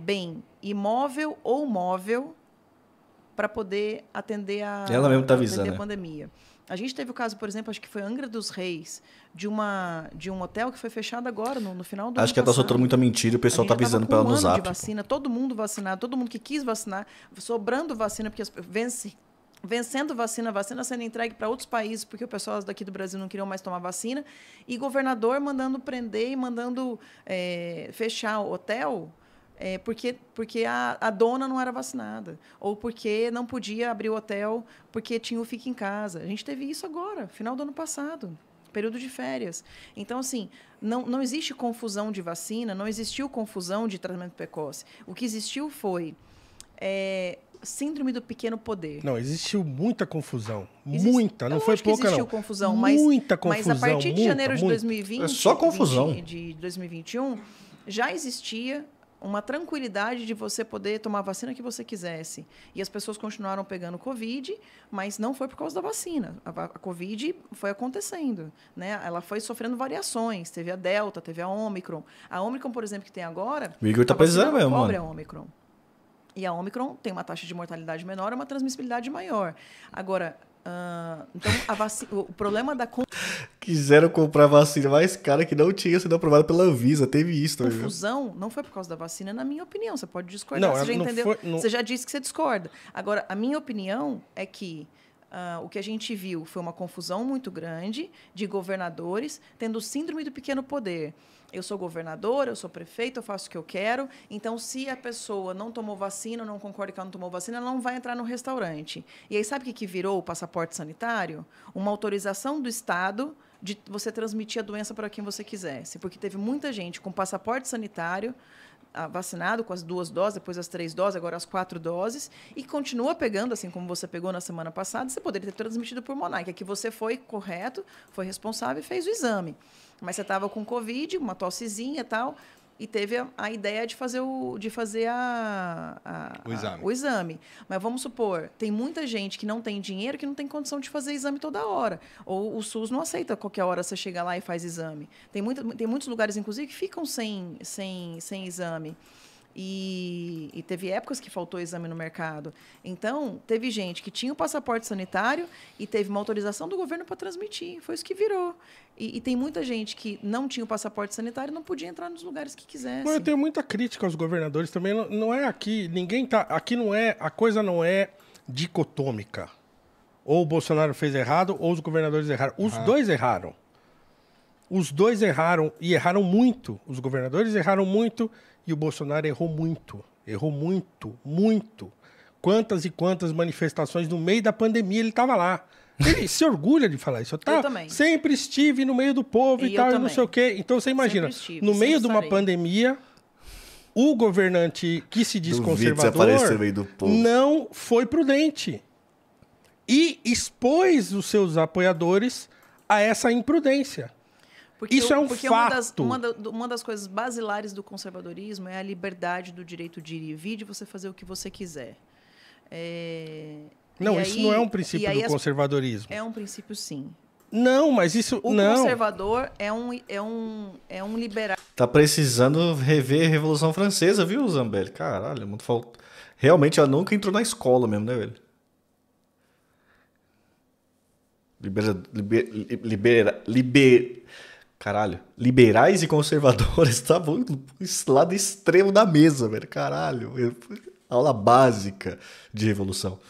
bem imóvel ou móvel para poder atender a pandemia. A gente teve o caso, por exemplo, acho que foi Angra dos Reis, de um hotel que foi fechado agora, no final do ano Acho que ela tá soltando muita mentira, o pessoal tá avisando pra ela no Zap. De vacina, todo mundo vacinado, todo mundo que quis vacinar, sobrando vacina, porque vencendo vacina sendo entregue para outros países, porque o pessoal daqui do Brasil não queriam mais tomar vacina, e governador mandando prender e mandando fechar o hotel, porque a dona não era vacinada, ou porque não podia abrir o hotel porque tinha o Fique em Casa. A gente teve isso agora, final do ano passado, período de férias. Então, assim, não existe confusão de vacina, não existiu confusão de tratamento precoce. O que existiu foi síndrome do pequeno poder. Não, existiu muita confusão. Muita, não foi pouca, não. Existiu confusão, muita confusão. Mas a partir de janeiro de 2020... É só confusão. De 2021, já existia uma tranquilidade de você poder tomar a vacina que você quisesse. E as pessoas continuaram pegando Covid, mas não foi por causa da vacina. A Covid foi acontecendo, né? Ela foi sofrendo variações. Teve a Delta, teve a Ômicron. A Ômicron, por exemplo, que tem agora... O Igor tá precisando mesmo, mano. A Ômicron. E a Ômicron tem uma taxa de mortalidade menor e uma transmissibilidade maior. Agora, então, o problema da... Quiseram comprar vacina mais cara que não tinha sido aprovada pela Anvisa. Teve isso também. Confusão não foi por causa da vacina, na minha opinião. Você pode discordar, você já entendeu. Você já disse que você discorda. Agora, a minha opinião é que o que a gente viu foi uma confusão muito grande de governadores tendo síndrome do pequeno poder. Eu sou governador, eu sou prefeito, eu faço o que eu quero. Então, se a pessoa não tomou vacina, não concorda que ela não tomou vacina, ela não vai entrar no restaurante. E aí, sabe o que virou o passaporte sanitário? Uma autorização do Estado de você transmitir a doença para quem você quisesse. Porque teve muita gente com passaporte sanitário, vacinado com as 2 doses, depois as 3 doses, agora as 4 doses, e continua pegando, assim como você pegou na semana passada, você poderia ter transmitido por Monark. Aqui você foi correto, foi responsável e fez o exame. Mas você estava com Covid, uma tossezinha e tal, e teve a ideia de fazer o exame. Mas vamos supor, tem muita gente que não tem dinheiro, que não tem condição de fazer exame toda hora. Ou o SUS não aceita qualquer hora você chegar lá e faz exame. Tem muitos lugares, inclusive, que ficam sem exame. E teve épocas que faltou exame no mercado. Então, teve gente que tinha o passaporte sanitário e teve uma autorização do governo para transmitir. Foi isso que virou. E tem muita gente que não tinha o passaporte sanitário e não podia entrar nos lugares que quisesse. Eu tenho muita crítica aos governadores também. Não é aqui, ninguém tá... Aqui não é... A coisa não é dicotômica. Ou o Bolsonaro fez errado, ou os governadores erraram. Os dois erraram. Os dois erraram, e erraram muito. Os governadores erraram muito, e o Bolsonaro errou muito. Errou muito, muito. Quantas e quantas manifestações no meio da pandemia ele estava lá. Ele se orgulha de falar isso. Eu também. Sempre estive no meio do povo e tal, e não sei o quê. Então você imagina, no meio de uma pandemia, o governante que se diz conservador não foi prudente. E expôs os seus apoiadores a essa imprudência. Isso é um fato. Uma das coisas basilares do conservadorismo é a liberdade do direito de ir e vir, de você fazer o que você quiser. Não, isso não é um princípio do conservadorismo. É um princípio, sim. Não, mas isso... O conservador é um liberal. Tá precisando rever a Revolução Francesa, viu, Zambelli? Caralho, muito falta. Realmente, ela nunca entrou na escola mesmo, né, velho? Caralho. Liberais e conservadores estavam no lado extremo da mesa, velho. Caralho. Aula básica de revolução.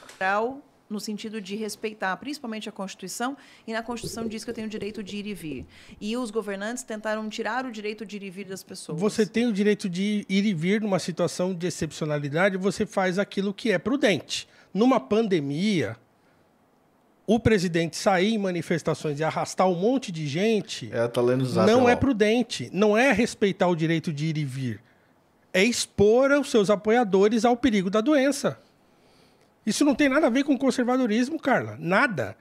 No sentido de respeitar principalmente a Constituição, e na Constituição diz que eu tenho o direito de ir e vir. E os governantes tentaram tirar o direito de ir e vir das pessoas. Você tem o direito de ir e vir numa situação de excepcionalidade, você faz aquilo que é prudente. Numa pandemia, o presidente sair em manifestações e arrastar um monte de gente tá lendo o Zap, não é prudente, não é respeitar o direito de ir e vir. É expor os seus apoiadores ao perigo da doença. Isso não tem nada a ver com conservadorismo, Carla. Nada.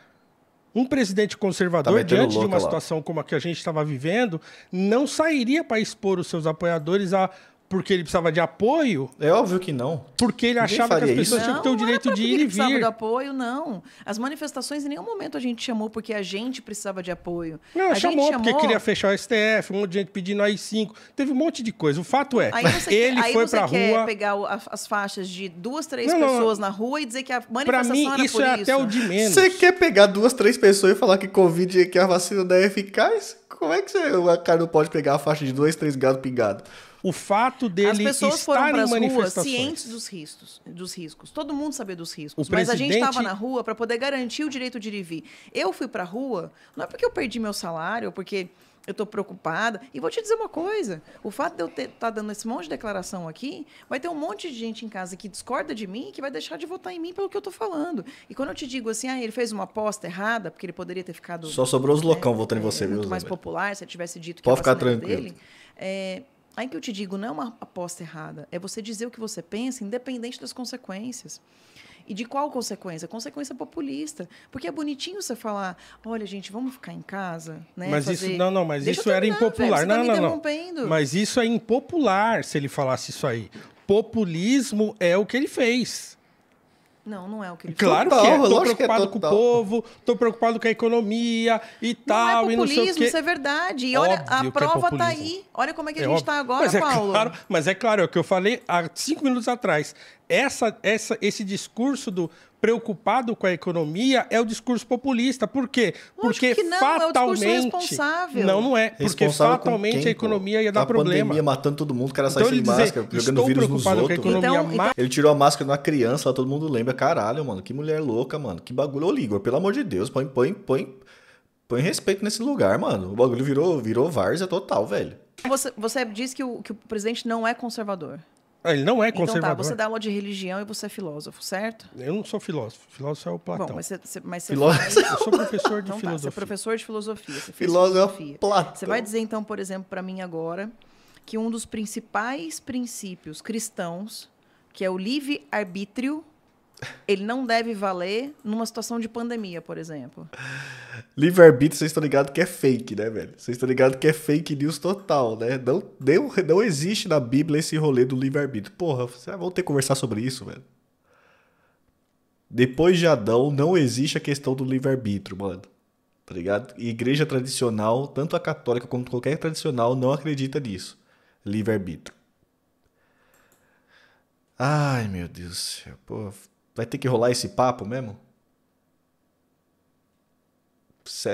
Um presidente conservador, diante de uma situação como a que a gente estava vivendo, não sairia para expor os seus apoiadores a porque ele precisava de apoio? É óbvio que não. Porque ele achava que as pessoas tinham que ter o direito de ir e vir. Não precisava de apoio, não. As manifestações, em nenhum momento a gente chamou porque a gente precisava de apoio. Não, chamou porque queria fechar o STF, um monte de gente pedindo AI-5. Teve um monte de coisa. O fato é, ele foi pra rua... Aí você quer pegar as faixas de 2, 3 pessoas na rua e dizer que a manifestação era por isso? Pra mim, isso é até o de menos. Você quer pegar 2, 3 pessoas e falar que Covid, que a vacina não é eficaz? Como é que o cara não pode pegar a faixa de 2, 3 gatos pingados? O fato dele estar em manifestações... As pessoas foram para as ruas cientes dos riscos. Todo mundo sabia dos riscos. Mas a gente estava na rua para poder garantir o direito de ir e vir. Eu fui para a rua, não é porque eu perdi meu salário, ou porque eu estou preocupada. E vou te dizer uma coisa. O fato de eu estar dando esse monte de declaração aqui, vai ter um monte de gente em casa que discorda de mim e que vai deixar de votar em mim pelo que eu estou falando. E quando eu te digo assim, ele fez uma aposta errada, porque ele poderia ter ficado... Só sobrou os loucão votando em você, viu? Muito mais popular, se ele tivesse dito que pode a vacina ficar tranquilo. Dele... Aí que eu te digo, não é uma aposta errada. É você dizer o que você pensa, independente das consequências. E de qual consequência? Consequência populista. Porque é bonitinho você falar, olha, gente, vamos ficar em casa, né? Mas isso mas isso era impopular. Não. Mas isso é impopular se ele falasse isso aí. Populismo é o que ele fez. Não é o que ele Claro que é. Tô preocupado com o povo, tô preocupado com a economia e tal. Não é populismo, e não sei o quê. Isso é verdade. E olha, a prova tá aí. Olha como é que a gente está agora, Paulo. Mas é claro, é o que eu falei há 5 minutos atrás. Esse discurso do preocupado com a economia é o discurso populista. Por quê? Porque que não, fatalmente... é o discurso responsável. Não é. Porque fatalmente a economia ia dar problema. A pandemia matando todo mundo, o cara sai sem máscara, jogando vírus nos outros. Ele tirou a máscara numa criança, lá todo mundo lembra. Caralho, mano, que mulher louca, mano. Que bagulho. Ô, Igor, pelo amor de Deus, põe respeito nesse lugar, mano. O bagulho virou várzea total, velho. Você diz que o presidente não é conservador. Ele não é conservador. Então tá, você dá aula de religião e você é filósofo, certo? Eu não sou filósofo. Filósofo é o Platão. Bom, mas você Eu sou professor de filosofia. Você é professor de filosofia. Filósofo é Platão. Você vai dizer, então, por exemplo, para mim agora, que um dos principais princípios cristãos, que é o livre-arbítrio, ele não deve valer numa situação de pandemia, por exemplo. Livre-arbítrio, vocês estão ligados que é fake, né, velho? Vocês estão ligados que é fake news total, né? Não existe na Bíblia esse rolê do livre-arbítrio. Porra, vocês vão ter que conversar sobre isso, velho. Depois de Adão, não existe a questão do livre-arbítrio, mano. Tá ligado? E igreja tradicional, tanto a católica como qualquer tradicional, não acredita nisso. Livre-arbítrio. Ai, meu Deus do céu. Pô, vai ter que rolar esse papo mesmo? Sério.